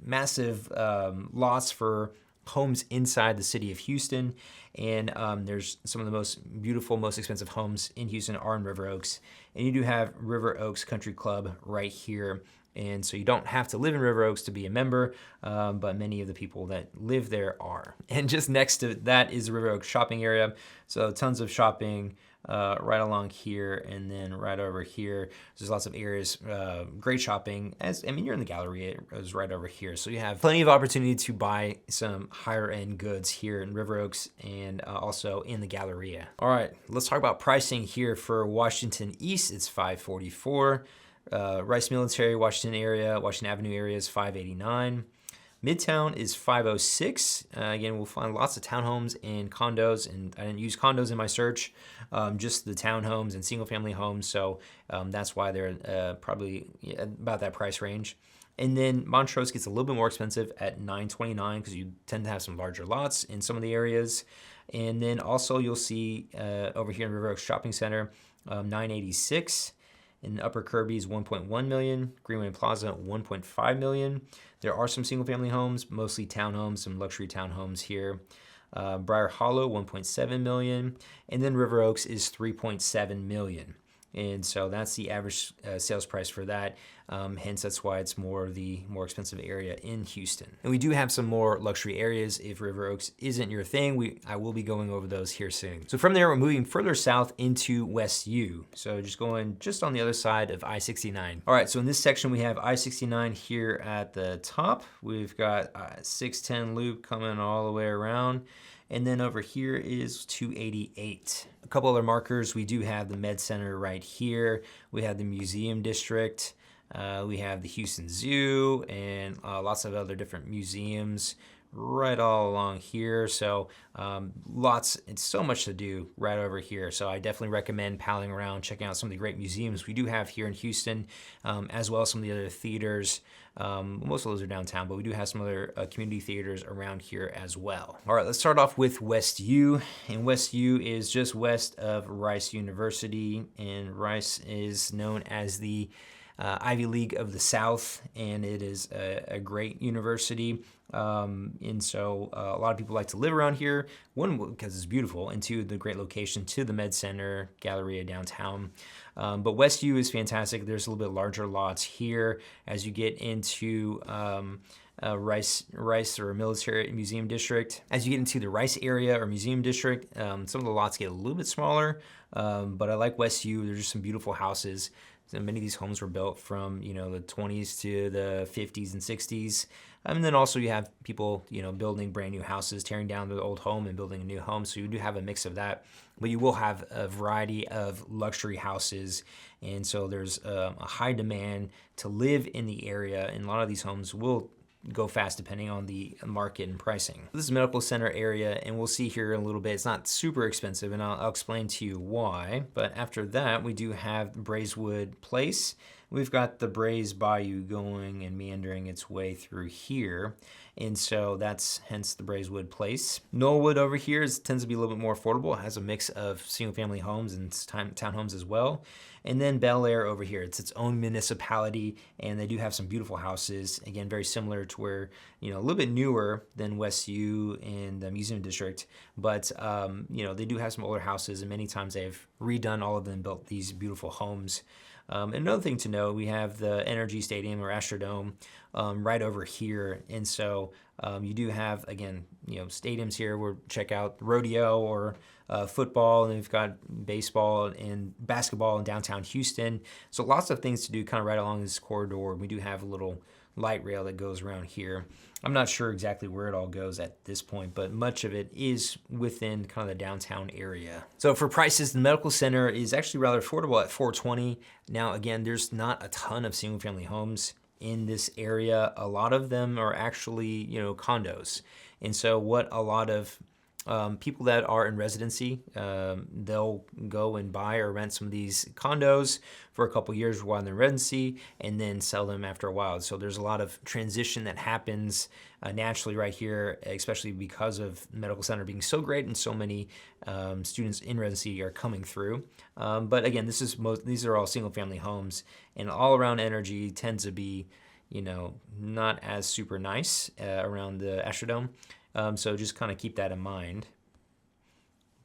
lots for homes inside the city of Houston. And there's some of the most beautiful, most expensive homes in Houston are in River Oaks. And you do have River Oaks Country Club right here. And so you don't have to live in River Oaks to be a member, but many of the people that live there are. And just next to that is the River Oaks shopping area. So tons of shopping right along here, and then right over here. There's lots of areas, great shopping. You're in the Galleria, it was right over here. So you have plenty of opportunity to buy some higher end goods here in River Oaks and also in the Galleria. All right, let's talk about pricing here for Washington East. It's $544. Rice Military, Washington Avenue area is $589. Midtown is $506. Again, we'll find lots of townhomes and condos, and I didn't use condos in my search, just the townhomes and single family homes. So that's why they're probably about that price range. And then Montrose gets a little bit more expensive at $929 because you tend to have some larger lots in some of the areas. And then also you'll see over here in River Oaks Shopping Center, $986. In Upper Kirby is $1.1 million, Greenway and Plaza $1.5 million. There are some single-family homes, mostly townhomes, some luxury townhomes here. Briar Hollow $1.7 million, and then River Oaks is $3.7 million. And so that's the average sales price for that. Hence, that's why it's the more expensive area in Houston. And we do have some more luxury areas. If River Oaks isn't your thing, I will be going over those here soon. So from there, we're moving further south into West U. So just going just on the other side of I-69. All right, so in this section, we have I-69 here at the top. We've got 610 loop coming all the way around. And then over here is 288. A couple other markers. We do have the Med Center right here. We have the Museum District. We have the Houston Zoo and lots of other different museums right all along here. So it's so much to do right over here. So I definitely recommend palling around, checking out some of the great museums we do have here in Houston, as well as some of the other theaters. Most of those are downtown, but we do have some other community theaters around here as well. All right, let's start off with West U. And West U is just west of Rice University, and Rice is known as the Ivy League of the South, and it is a great university. And so a lot of people like to live around here. One, because it's beautiful, and two, the great location to the Med Center, Galleria downtown. But West U is fantastic. There's a little bit larger lots here as you get into Rice or Military Museum District. As you get into the Rice area or Museum District, some of the lots get a little bit smaller, but I like West U. There's just some beautiful houses. So many of these homes were built from, the 20s to the 50s and 60s. And then also you have people, building brand new houses, tearing down the old home and building a new home. So you do have a mix of that, but you will have a variety of luxury houses. And so there's a high demand to live in the area. And a lot of these homes will go fast depending on the market and pricing. This is medical center area, and we'll see here in a little bit, it's not super expensive, and I'll explain to you why. But after that, we do have Braeswood Place, we've got the Brays Bayou going and meandering its way through here. And so that's hence the Braeswood Place. Knollwood over here tends to be a little bit more affordable. It has a mix of single-family homes and townhomes as well. And then Bellaire over here, it's its own municipality, and they do have some beautiful houses. Again, very similar to where, a little bit newer than West U and the Museum District, but they do have some older houses, and many times they've redone all of them, built these beautiful homes. Another thing to know, we have the Energy Stadium or Astrodome right over here, and so you do have, again, stadiums here where check out rodeo or football, and we've got baseball and basketball in downtown Houston. So lots of things to do kind of right along this corridor. We do have a little light rail that goes around here. I'm not sure exactly where it all goes at this point, but much of it is within kind of the downtown area. So for prices, the medical center is actually rather affordable at $420. Now, again, there's not a ton of single family homes in this area. A lot of them are actually, condos. And so what a lot of people that are in residency, they'll go and buy or rent some of these condos for a couple years while they're in residency and then sell them after a while. So there's a lot of transition that happens naturally right here, especially because of the medical center being so great and so many students in residency are coming through. But again, these are all single family homes, and all around energy tends to be, not as super nice around the Astrodome. So just kind of keep that in mind.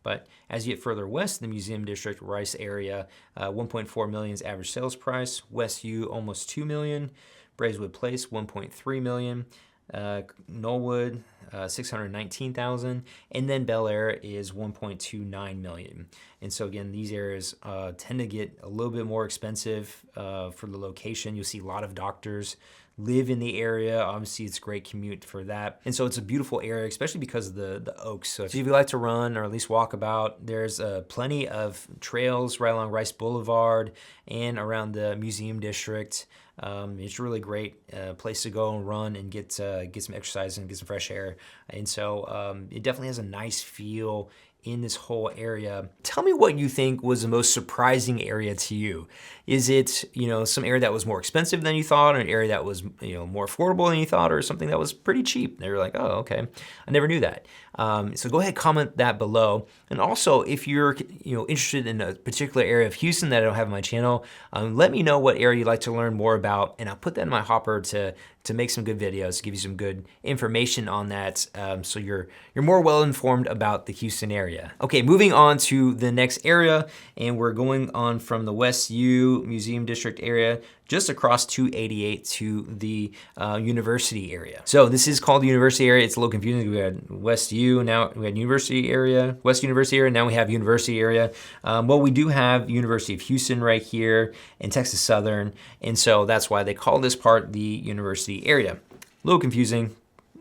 But as you get further west, the Museum District, Rice area, 1.4 million is average sales price. West U, almost 2 million. Braeswood Place, 1.3 million. Knollwood, 619,000. And then Bellaire is 1.29 million. And so again, these areas tend to get a little bit more expensive for the location. You'll see a lot of doctors live in the area. Obviously, it's a great commute for that. And so it's a beautiful area, especially because of the oaks. So if you like to run or at least walk about, there's plenty of trails right along Rice Boulevard and around the Museum District. It's a really great place to go and run and get some exercise and get some fresh air. And so it definitely has a nice feel in this whole area. Tell me what you think was the most surprising area to you. Is it, some area that was more expensive than you thought, or an area that was, more affordable than you thought, or something that was pretty cheap? They were like, oh, okay, I never knew that. So go ahead, comment that below. And also, if you're, interested in a particular area of Houston that I don't have on my channel, let me know what area you'd like to learn more about, and I'll put that in my hopper to make some good videos, give you some good information on that, so you're more well-informed about the Houston area. Okay, moving on to the next area, and we're going on from the West U Museum District area just across 288 to the University area. So this is called the University area. It's a little confusing. We had West U, now we had University area, West University area, now we have University area. Well, we do have University of Houston right here in Texas Southern, and so that's why they call this part the University area. A little confusing,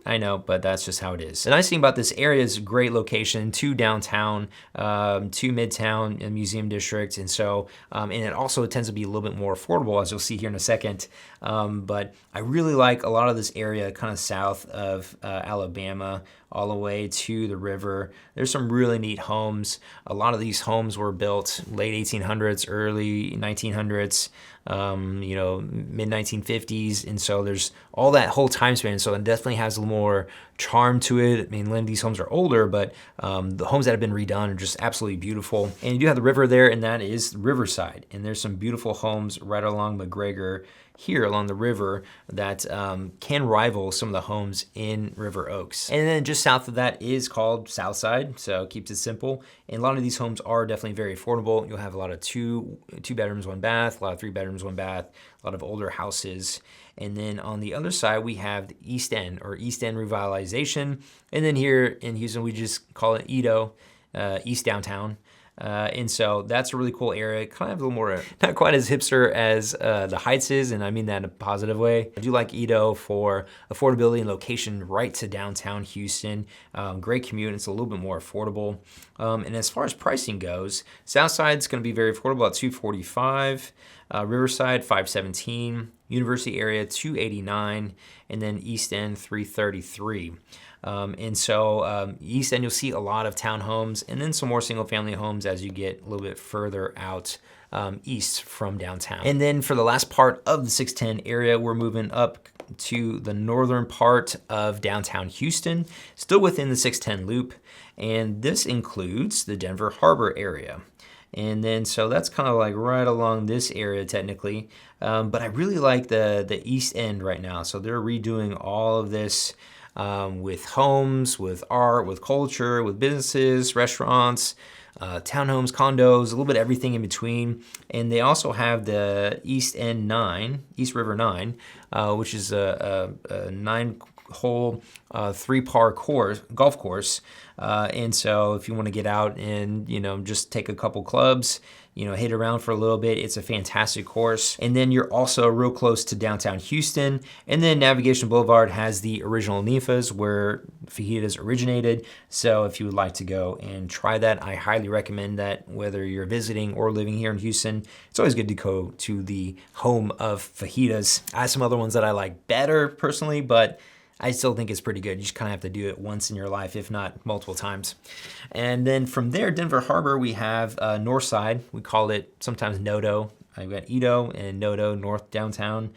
I know, but that's just how it is. The nice thing about this area is a great location to downtown, to Midtown and Museum District. And so, and it also tends to be a little bit more affordable, as you'll see here in a second. But I really like a lot of this area kind of south of Alabama, all the way to the river. There's some really neat homes. A lot of these homes were built late 1800s, early 1900s, mid 1950s. And so there's all that whole time span. So it definitely has a little more charm to it. I mean, many of these homes are older, but the homes that have been redone are just absolutely beautiful. And you do have the river there, and that is Riverside. And there's some beautiful homes right along McGregor here along the river that can rival some of the homes in River Oaks. And then just south of that is called Southside, so it keeps it simple. And a lot of these homes are definitely very affordable. You'll have a lot of two bedrooms, one bath, a lot of 3 bedrooms, 1 bath, a lot of older houses. And then on the other side, we have the East End, or East End Revitalization. And then here in Houston, we just call it EADO, East Downtown. And so that's a really cool area, kind of a little more, not quite as hipster as the Heights is, and I mean that in a positive way. I do like EADO for affordability and location right to downtown Houston. Great commute, it's a little bit more affordable. And as far as pricing goes, Southside's gonna be very affordable at $245, Riverside $517, University area $289, and then East End $333. And so East End, you'll see a lot of townhomes and then some more single family homes as you get a little bit further out east from downtown. And then for the last part of the 610 area, we're moving up to the northern part of downtown Houston, still within the 610 loop. And this includes the Denver Harbor area. And then, so that's kind of like right along this area technically. But I really like the east end right now. So they're redoing all of this with homes, with art, with culture, with businesses, restaurants, townhomes, condos, a little bit of everything in between. And they also have the East River 9, which is a 9-hole, 3-par golf course. And so if you want to get out and, just take a couple clubs, hit around for a little bit, it's a fantastic course. And then you're also real close to downtown Houston. And then Navigation Boulevard has the original NIFAs where fajitas originated. So if you would like to go and try that, I highly recommend that, whether you're visiting or living here in Houston. It's always good to go to the home of fajitas. I have some other ones that I like better personally, but I still think it's pretty good. You just kind of have to do it once in your life, if not multiple times. And then from there, Denver Harbor, we have North Side. We call it sometimes NoDo. We've got EADO and NoDo, North Downtown.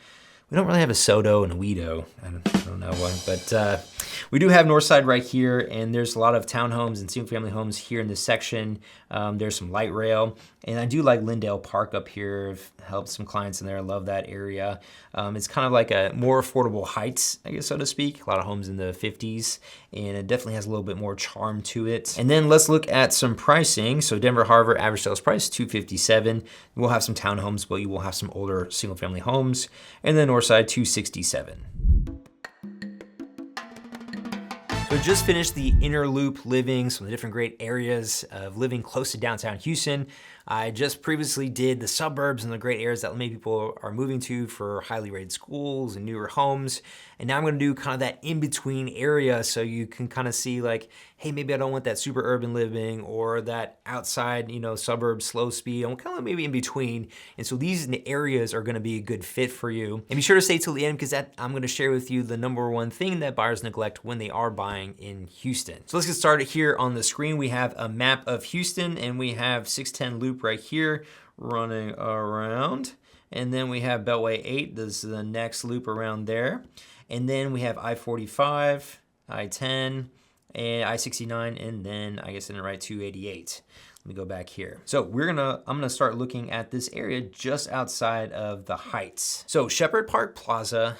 We don't really have a SoDo and a WeDo. I don't know why, but we do have Northside right here, and there's a lot of townhomes and single-family homes here in this section. There's some light rail, and I do like Lindale Park up here. I've helped some clients in there. I love that area. It's kind of like a more affordable Heights, I guess, so to speak. A lot of homes in the 50s, and it definitely has a little bit more charm to it. And then let's look at some pricing. So Denver Harbor, average sales price, $257. We'll have some townhomes, but you will have some older single-family homes. And then Northside, $267. So just finished the inner loop living, some of the different great areas of living close to downtown Houston. I just previously did the suburbs and the great areas that many people are moving to for highly rated schools and newer homes. And now I'm gonna do kind of that in-between area so you can kind of see like, hey, maybe I don't want that super urban living or that outside, suburb slow speed. I'm kind of maybe in between. And so these areas are gonna be a good fit for you. And be sure to stay till the end because I'm gonna share with you the number one thing that buyers neglect when they are buying in Houston. So let's get started here on the screen. We have a map of Houston and we have 610 loop right here running around. And then we have Beltway 8, this is the next loop around there. And then we have I-45, I-10, and I-69, and then I guess in the right 288. Let me go back here. So I'm gonna start looking at this area just outside of the Heights. So Shepherd Park Plaza,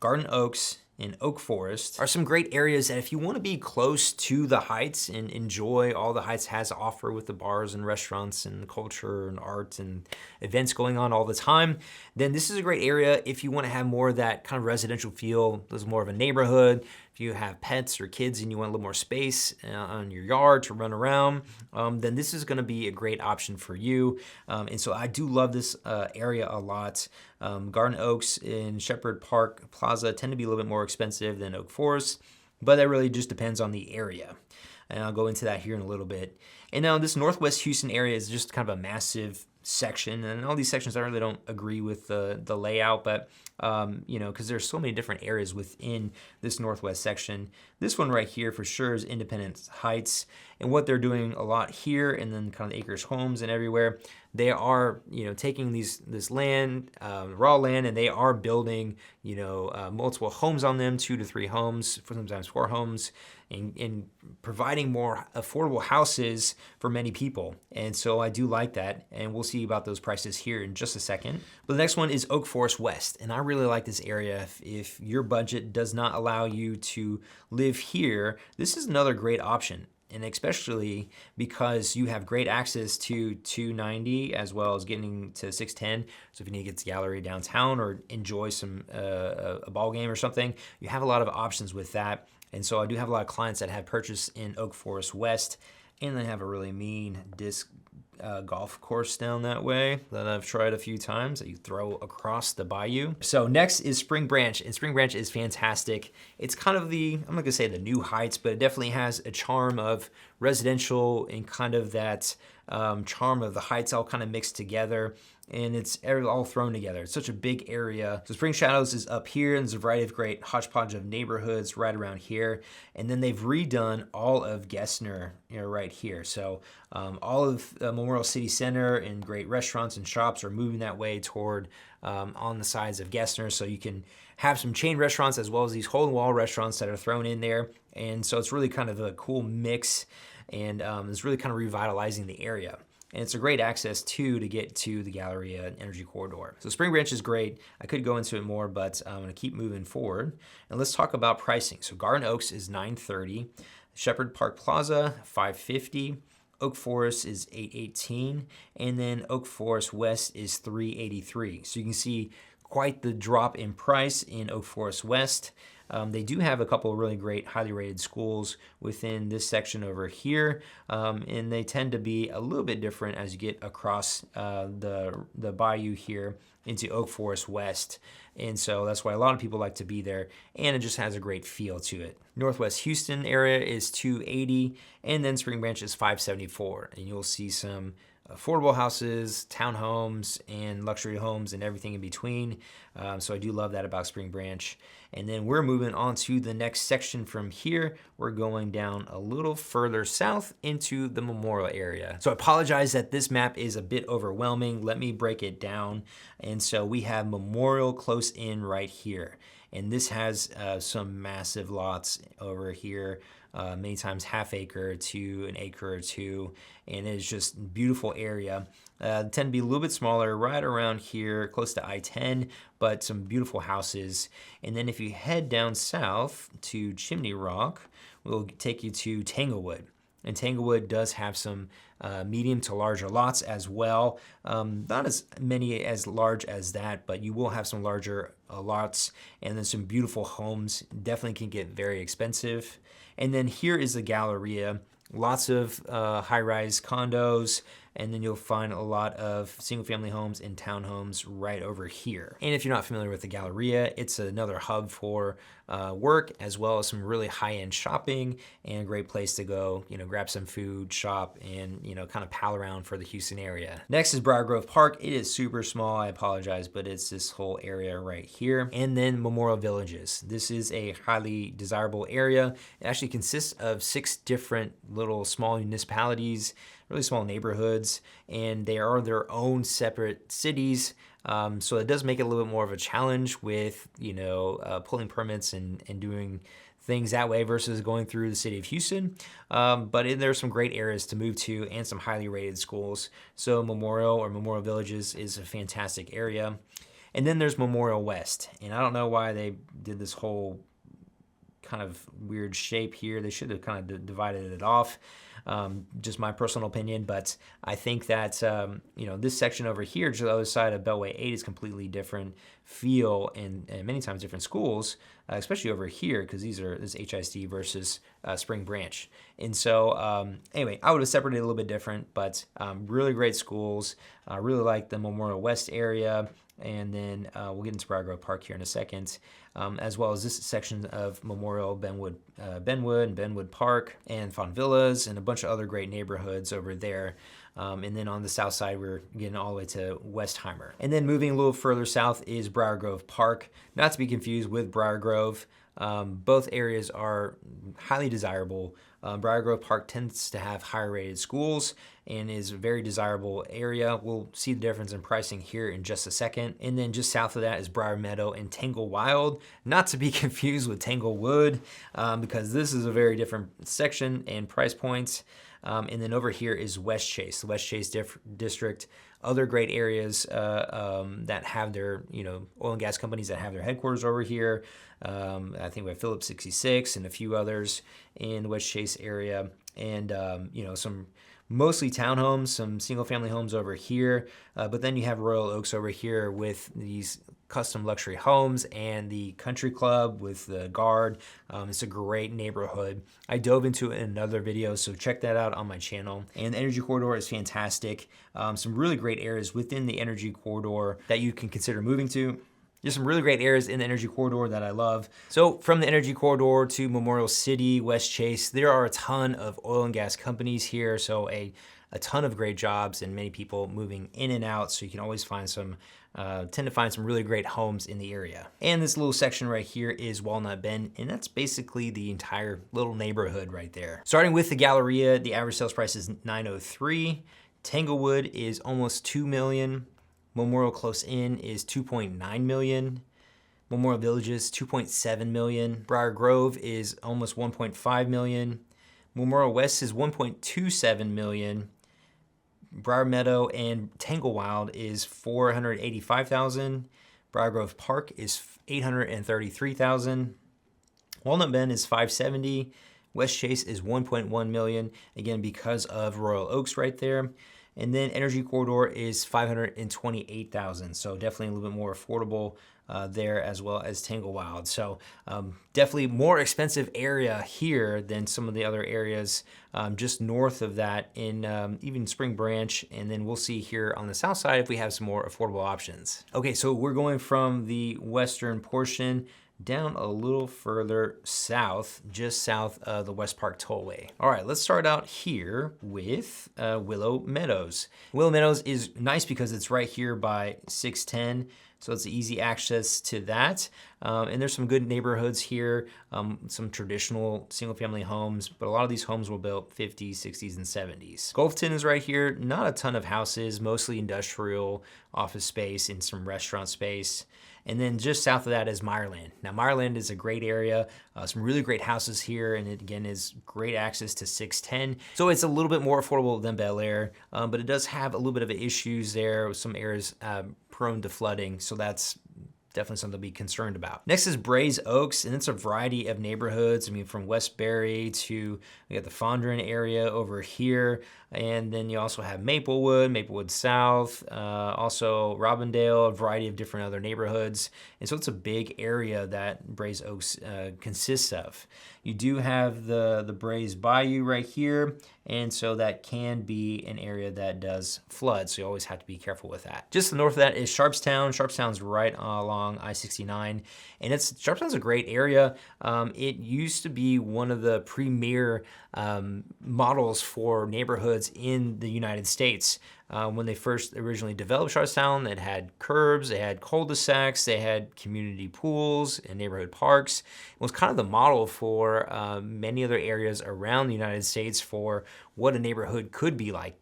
Garden Oaks, in Oak Forest are some great areas that if you want to be close to the Heights and enjoy all the Heights has to offer with the bars and restaurants and culture and art and events going on all the time, then this is a great area. If you want to have more of that kind of residential feel, there's more of a neighborhood. If you have pets or kids and you want a little more space on your yard to run around, then this is going to be a great option for you. And so I do love this area a lot. Garden Oaks and Shepherd Park Plaza tend to be a little bit more expensive than Oak Forest, but that really just depends on the area. And I'll go into that here in a little bit. And now this Northwest Houston area is just kind of a massive section, and all these sections I really don't agree with the layout, but because there's so many different areas within this Northwest section. This one right here for sure is Independence Heights, and what they're doing a lot here, and then kind of Acres Homes and everywhere, they are taking this land, raw land, and they are building multiple homes on them, 2 to 3 homes, sometimes 4 homes, and providing more affordable houses for many people. And so I do like that, and we'll see about those prices here in just a second. But the next one is Oak Forest West, and I really like this area. If your budget does not allow you to live here, this is another great option. And especially because you have great access to 290 as well as getting to 610. So if you need to get to the gallery downtown or enjoy some a ball game or something, you have a lot of options with that. And so I do have a lot of clients that have purchased in Oak Forest West, and they have a really mean disc golf course down that way that I've tried a few times that you throw across the bayou. So next is Spring Branch, and Spring Branch is fantastic. It's kind of I'm not gonna say the new Heights, but it definitely has a charm of residential and kind of that charm of the Heights all kind of mixed together. and it's all thrown together. It's such a big area. So Spring Shadows is up here, and there's a variety of great hodgepodge of neighborhoods right around here. And then they've redone all of Gessner, right here. So all of Memorial City Center and great restaurants and shops are moving that way toward on the sides of Gessner. So you can have some chain restaurants as well as these hole-in-the-wall restaurants that are thrown in there. And so it's really kind of a cool mix, and it's really kind of revitalizing the area. And it's a great access too to get to the Galleria Energy Corridor. So Spring Branch is great. I could go into it more, but I'm gonna keep moving forward. And let's talk about pricing. So Garden Oaks is $930, Shepherd Park Plaza, $550, Oak Forest is $818, and then Oak Forest West is $383. So you can see quite the drop in price in Oak Forest West. They do have a couple of really great, highly rated schools within this section over here, and they tend to be a little bit different as you get across the bayou here into Oak Forest West. And so that's why a lot of people like to be there, and it just has a great feel to it. Northwest Houston area is $280, and then Spring Branch is $574, and you'll see some affordable houses, townhomes, and luxury homes, and everything in between. So I do love that about Spring Branch. And then we're moving on to the next section from here. We're going down a little further south into the Memorial area. So I apologize that this map is a bit overwhelming. Let me break it down. And so we have Memorial close in right here. And this has some massive lots over here, many times half acre to an acre or two, and it's just a beautiful area. Tend to be a little bit smaller right around here, close to I-10, but some beautiful houses. And then if you head down south to Chimney Rock, we'll take you to Tanglewood. And Tanglewood does have some medium to larger lots as well. Not as many as large as that, but you will have some larger lots, and then some beautiful homes. Definitely can get very expensive. And then here is the Galleria. Lots of high-rise condos, and then you'll find a lot of single-family homes and townhomes right over here. And if you're not familiar with the Galleria, it's another hub for work, as well as some really high-end shopping, and a great place to go, grab some food, shop, and kind of pal around for the Houston area. Next is Briar Grove Park. It is super small, I apologize, but it's this whole area right here. And then Memorial Villages. This is a highly desirable area. It actually consists of 6 different little small municipalities, really small neighborhoods, and they are their own separate cities. So it does make it a little bit more of a challenge with, pulling permits and doing things that way versus going through the city of Houston. But there's some great areas to move to and some highly rated schools. So Memorial Villages is a fantastic area. And then there's Memorial West. And I don't know why they did this whole kind of weird shape here. They should have kind of divided it off. Just my personal opinion, but I think that this section over here to the other side of Beltway 8 is completely different feel, and many times different schools, especially over here, because this HISD versus Spring Branch. And so anyway, I would have separated it a little bit different, but really great schools. I really like the Memorial West area. And then we'll get into Briar Grove Park here in a second, as well as this section of Memorial, Benwood and Benwood Park, and Fond Villas, and a bunch of other great neighborhoods over there. And then on the south side, we're getting all the way to Westheimer. And then moving a little further south is Briar Grove Park, not to be confused with Briar Grove. Both areas are highly desirable. Briar Grove Park tends to have higher rated schools and is a very desirable area. We'll see the difference in pricing here in just a second. And then just south of that is Briar Meadow and Tangle Wild, not to be confused with Tanglewood, because this is a very different section and price points. And then over here is West Chase, the West Chase district. Other great areas that have their, oil and gas companies that have their headquarters over here. I think we have Phillips 66 and a few others in the West Chase area. And, some mostly townhomes, some single-family homes over here. But then you have Royal Oaks over here with these custom luxury homes and the country club with the guard. It's a great neighborhood. I dove into it in another video, so check that out on my channel. And the Energy Corridor is fantastic. Some really great areas within the Energy Corridor that you can consider moving to. There's some really great areas in the Energy Corridor that I love. So from the Energy Corridor to Memorial City, West Chase, there are a ton of oil and gas companies here. So a a ton of great jobs and many people moving in and out. So you can always find tend to find some really great homes in the area. And this little section right here is Walnut Bend, and that's basically the entire little neighborhood right there. Starting with the Galleria, the average sales price is $903. Tanglewood is almost $2 million. Memorial close in is $2.9 million. Memorial Villages, $2.7 million. Briar Grove is almost $1.5 million. Memorial West is $1.27 million. Briar Meadow and Tanglewild is $485,000. Briar Grove Park is $833,000. Walnut Bend is $570,000. West Chase is $1.1 million, again because of Royal Oaks right there. And then Energy Corridor is $528,000, so definitely a little bit more affordable there, as well as Tanglewild. So definitely more expensive area here than some of the other areas just north of that in even Spring Branch. And then we'll see here on the south side if we have some more affordable options. Okay, so we're going from the western portion down a little further south, just south of the West Park Tollway. All right, let's start out here with Willow Meadows. Willow Meadows is nice because it's right here by 610, so it's easy access to that. And there's some good neighborhoods here, some traditional single-family homes, but a lot of these homes were built 50s, 60s, and 70s. Gulfton is right here, not a ton of houses, mostly industrial, office space, and some restaurant space. And then just south of that is Meyerland. Now, Meyerland is a great area, some really great houses here, and it again is great access to 610. So it's a little bit more affordable than Bellaire, but it does have a little bit of issues there with some areas prone to flooding. So that's definitely something to be concerned about. Next is Braes Oaks, and it's a variety of neighborhoods. I mean, from Westbury to, we got the Fondren area over here, and then you also have Maplewood South, also Robindale, a variety of different other neighborhoods. And so it's a big area that Braes Oaks consists of. You do have the Braes Bayou right here, and so that can be an area that does flood, so you always have to be careful with that. Just north of that is Sharpstown. Sharpstown's right along I-69, and Sharpstown's a great area. It used to be one of the premier models for neighborhoods in the United States. When they first originally developed Sharpstown, it had curbs, they had cul-de-sacs, they had community pools and neighborhood parks. It was kind of the model for many other areas around the United States for what a neighborhood could be like.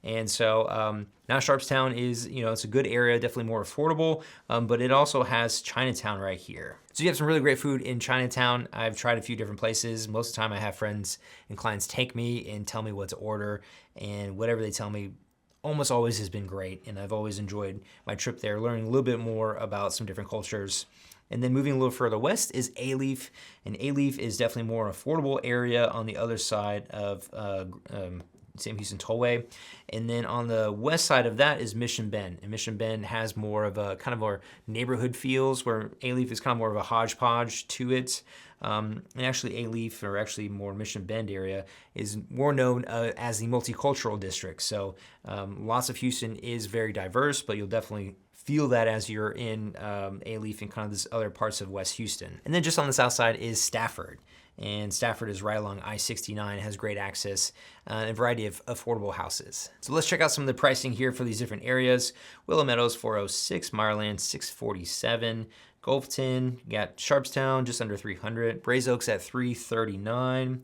And so now Sharpstown is, it's a good area, definitely more affordable, but it also has Chinatown right here. So you have some really great food in Chinatown. I've tried a few different places. Most of the time I have friends and clients take me and tell me what to order, and whatever they tell me almost always has been great. And I've always enjoyed my trip there, learning a little bit more about some different cultures. And then moving a little further west is Alief, and Alief is definitely more affordable area on the other side of Sam Houston Tollway. And then on the west side of that is Mission Bend. And Mission Bend has more of a kind of more neighborhood feels, where Alief is kind of more of a hodgepodge to it. And actually Alief, or actually more Mission Bend area, is more known as the multicultural district. So lots of Houston is very diverse, but you'll definitely feel that as you're in Alief and kind of this other parts of West Houston. And then just on the south side is Stafford. And Stafford is right along I-69. It has great access and a variety of affordable houses. So let's check out some of the pricing here for these different areas. Willow Meadows, $406, Meyerland, $647. Gulfton, you got Sharpstown, just under $300. Braes Oaks at $339.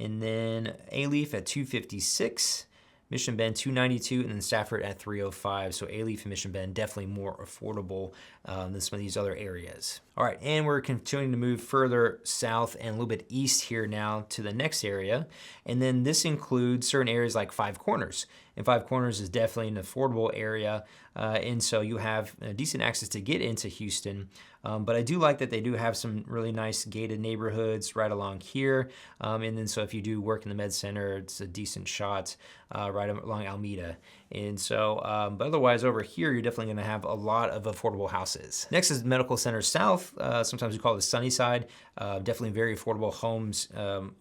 And then Alief at $256. Mission Bend $292, and then Stafford at $305. So Alief and Mission Bend definitely more affordable than some of these other areas. All right, and we're continuing to move further south and a little bit east here now to the next area. And then this includes certain areas like Five Corners. And Five Corners is definitely an affordable area. And so you have decent access to get into Houston. But I do like that they do have some really nice gated neighborhoods right along here. And then so if you do work in the Med Center, it's a decent shot right along Alameda. And so, but otherwise over here, you're definitely gonna have a lot of affordable houses. Next is Medical Center South. Sometimes we call it Sunnyside. Definitely very affordable homes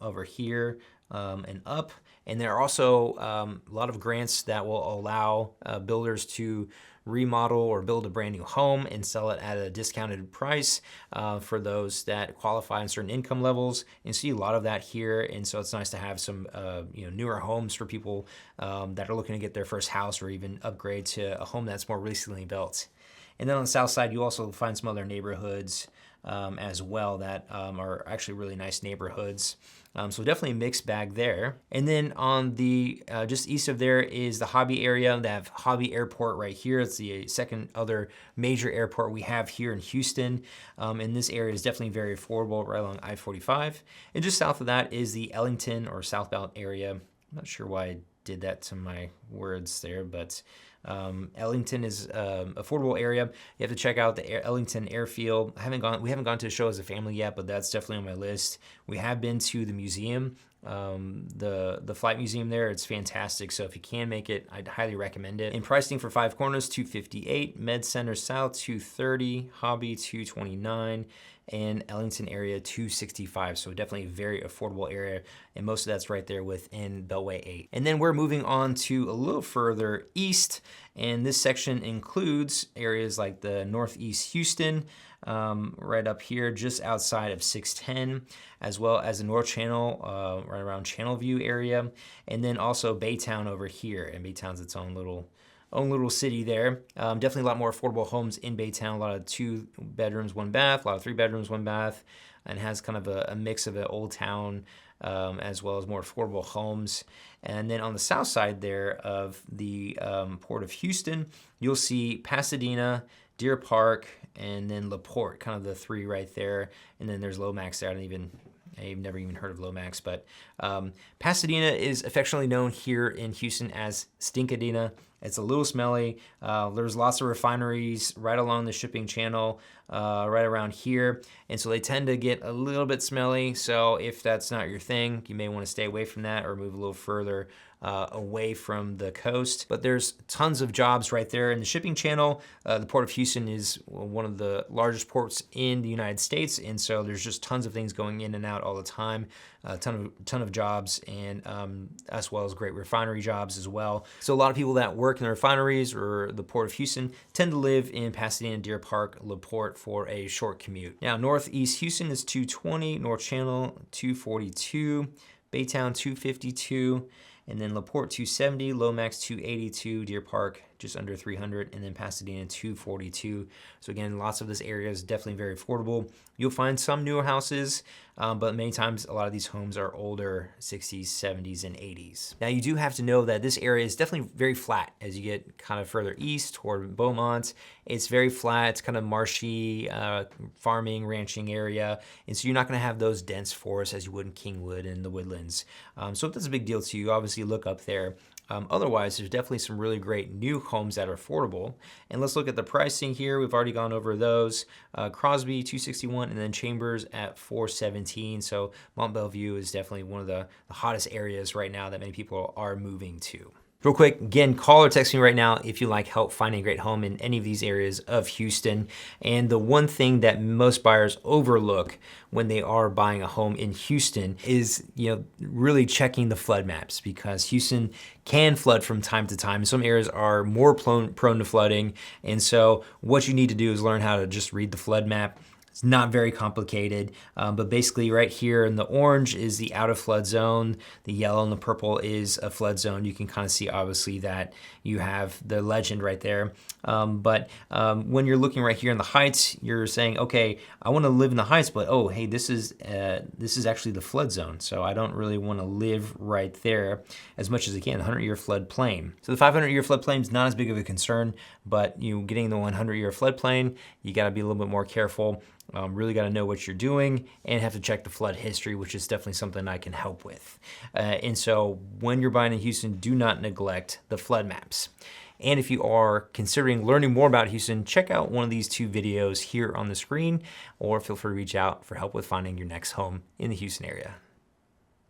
over here and up. And there are also a lot of grants that will allow builders to remodel or build a brand new home and sell it at a discounted price for those that qualify in certain income levels. And see a lot of that here. And so it's nice to have some newer homes for people that are looking to get their first house or even upgrade to a home that's more recently built. And then on the south side, you also find some other neighborhoods as well that are actually really nice neighborhoods. So definitely a mixed bag there. And then on the just east of there is the Hobby area. They have Hobby Airport right here. It's the second other major airport we have here in Houston. And this area is definitely very affordable right along I-45. And just south of that is the Ellington or Southbound area. I'm not sure why I did that to my words there, but Ellington is affordable area. You have to check out the Ellington airfield. We haven't gone to a show as a family yet, but that's definitely on my list. We have been to the museum, the flight museum there. It's fantastic. So if you can make it, I'd highly recommend it. And pricing for Five Corners, $258, Med Center South, $230, Hobby, $229. And Ellington area, $265. So definitely a very affordable area. And most of that's right there within Beltway 8. And then we're moving on to a little further east. And this section includes areas like the Northeast Houston, right up here, just outside of 610, as well as the North Channel, right around Channelview area. And then also Baytown over here. And Baytown's its own little city there. Definitely a lot more affordable homes in Baytown. A lot of 2 bedrooms, 1 bath, a lot of 3 bedrooms, 1 bath, and has kind of a mix of an old town as well as more affordable homes. And then on the south side there of the Port of Houston, you'll see Pasadena, Deer Park, and then LaPorte, kind of the 3 right there. And then there's Lomax there. I've never even heard of Lomax, but Pasadena is affectionately known here in Houston as Stinkadena. It's a little smelly. There's lots of refineries right along the shipping channel, right around here. And so they tend to get a little bit smelly. So if that's not your thing, you may want to stay away from that or move a little further away from the coast. But there's tons of jobs right there in the shipping channel. The Port of Houston is one of the largest ports in the United States. And so there's just tons of things going in and out all the time. A ton of jobs, and as well as great refinery jobs as well. So a lot of people that work in the refineries or the Port of Houston tend to live in Pasadena, Deer Park, LaPorte for a short commute. Now, Northeast Houston is $220, North Channel $242, Baytown $252, and then LaPorte $270, Lomax $282, Deer Park just under $300, and then Pasadena $242. So again, lots of this area is definitely very affordable. You'll find some newer houses, but many times a lot of these homes are older, 60s, 70s, and 80s. Now you do have to know that this area is definitely very flat as you get kind of further east toward Beaumont. It's very flat, it's kind of marshy, farming, ranching area, and so you're not gonna have those dense forests as you would in Kingwood and the Woodlands. So if that's a big deal to you, obviously look up there. Otherwise, there's definitely some really great new homes that are affordable. And let's look at the pricing here. We've already gone over those. Crosby, $261, and then Chambers at $417. So Mont Bellevue is definitely one of the hottest areas right now that many people are moving to. Real quick, again, call or text me right now if you like help finding a great home in any of these areas of Houston. And the one thing that most buyers overlook when they are buying a home in Houston is, really checking the flood maps, because Houston can flood from time to time. Some areas are more prone to flooding. And so what you need to do is learn how to just read the flood map. It's not very complicated, but basically right here in the orange is the out of flood zone. The yellow and the purple is a flood zone. You can kind of see obviously that you have the legend right there. But when you're looking right here in the heights, you're saying, okay, I want to live in the heights, but oh, hey, this is actually the flood zone. So I don't really want to live right there as much as I can, the 100-year floodplain. So the 500-year floodplain is not as big of a concern, but getting the 100-year floodplain, you got to be a little bit more careful. Really got to know what you're doing and have to check the flood history, which is definitely something I can help with. And so when you're buying in Houston, do not neglect the flood maps. And if you are considering learning more about Houston, check out one of these 2 videos here on the screen, or feel free to reach out for help with finding your next home in the Houston area.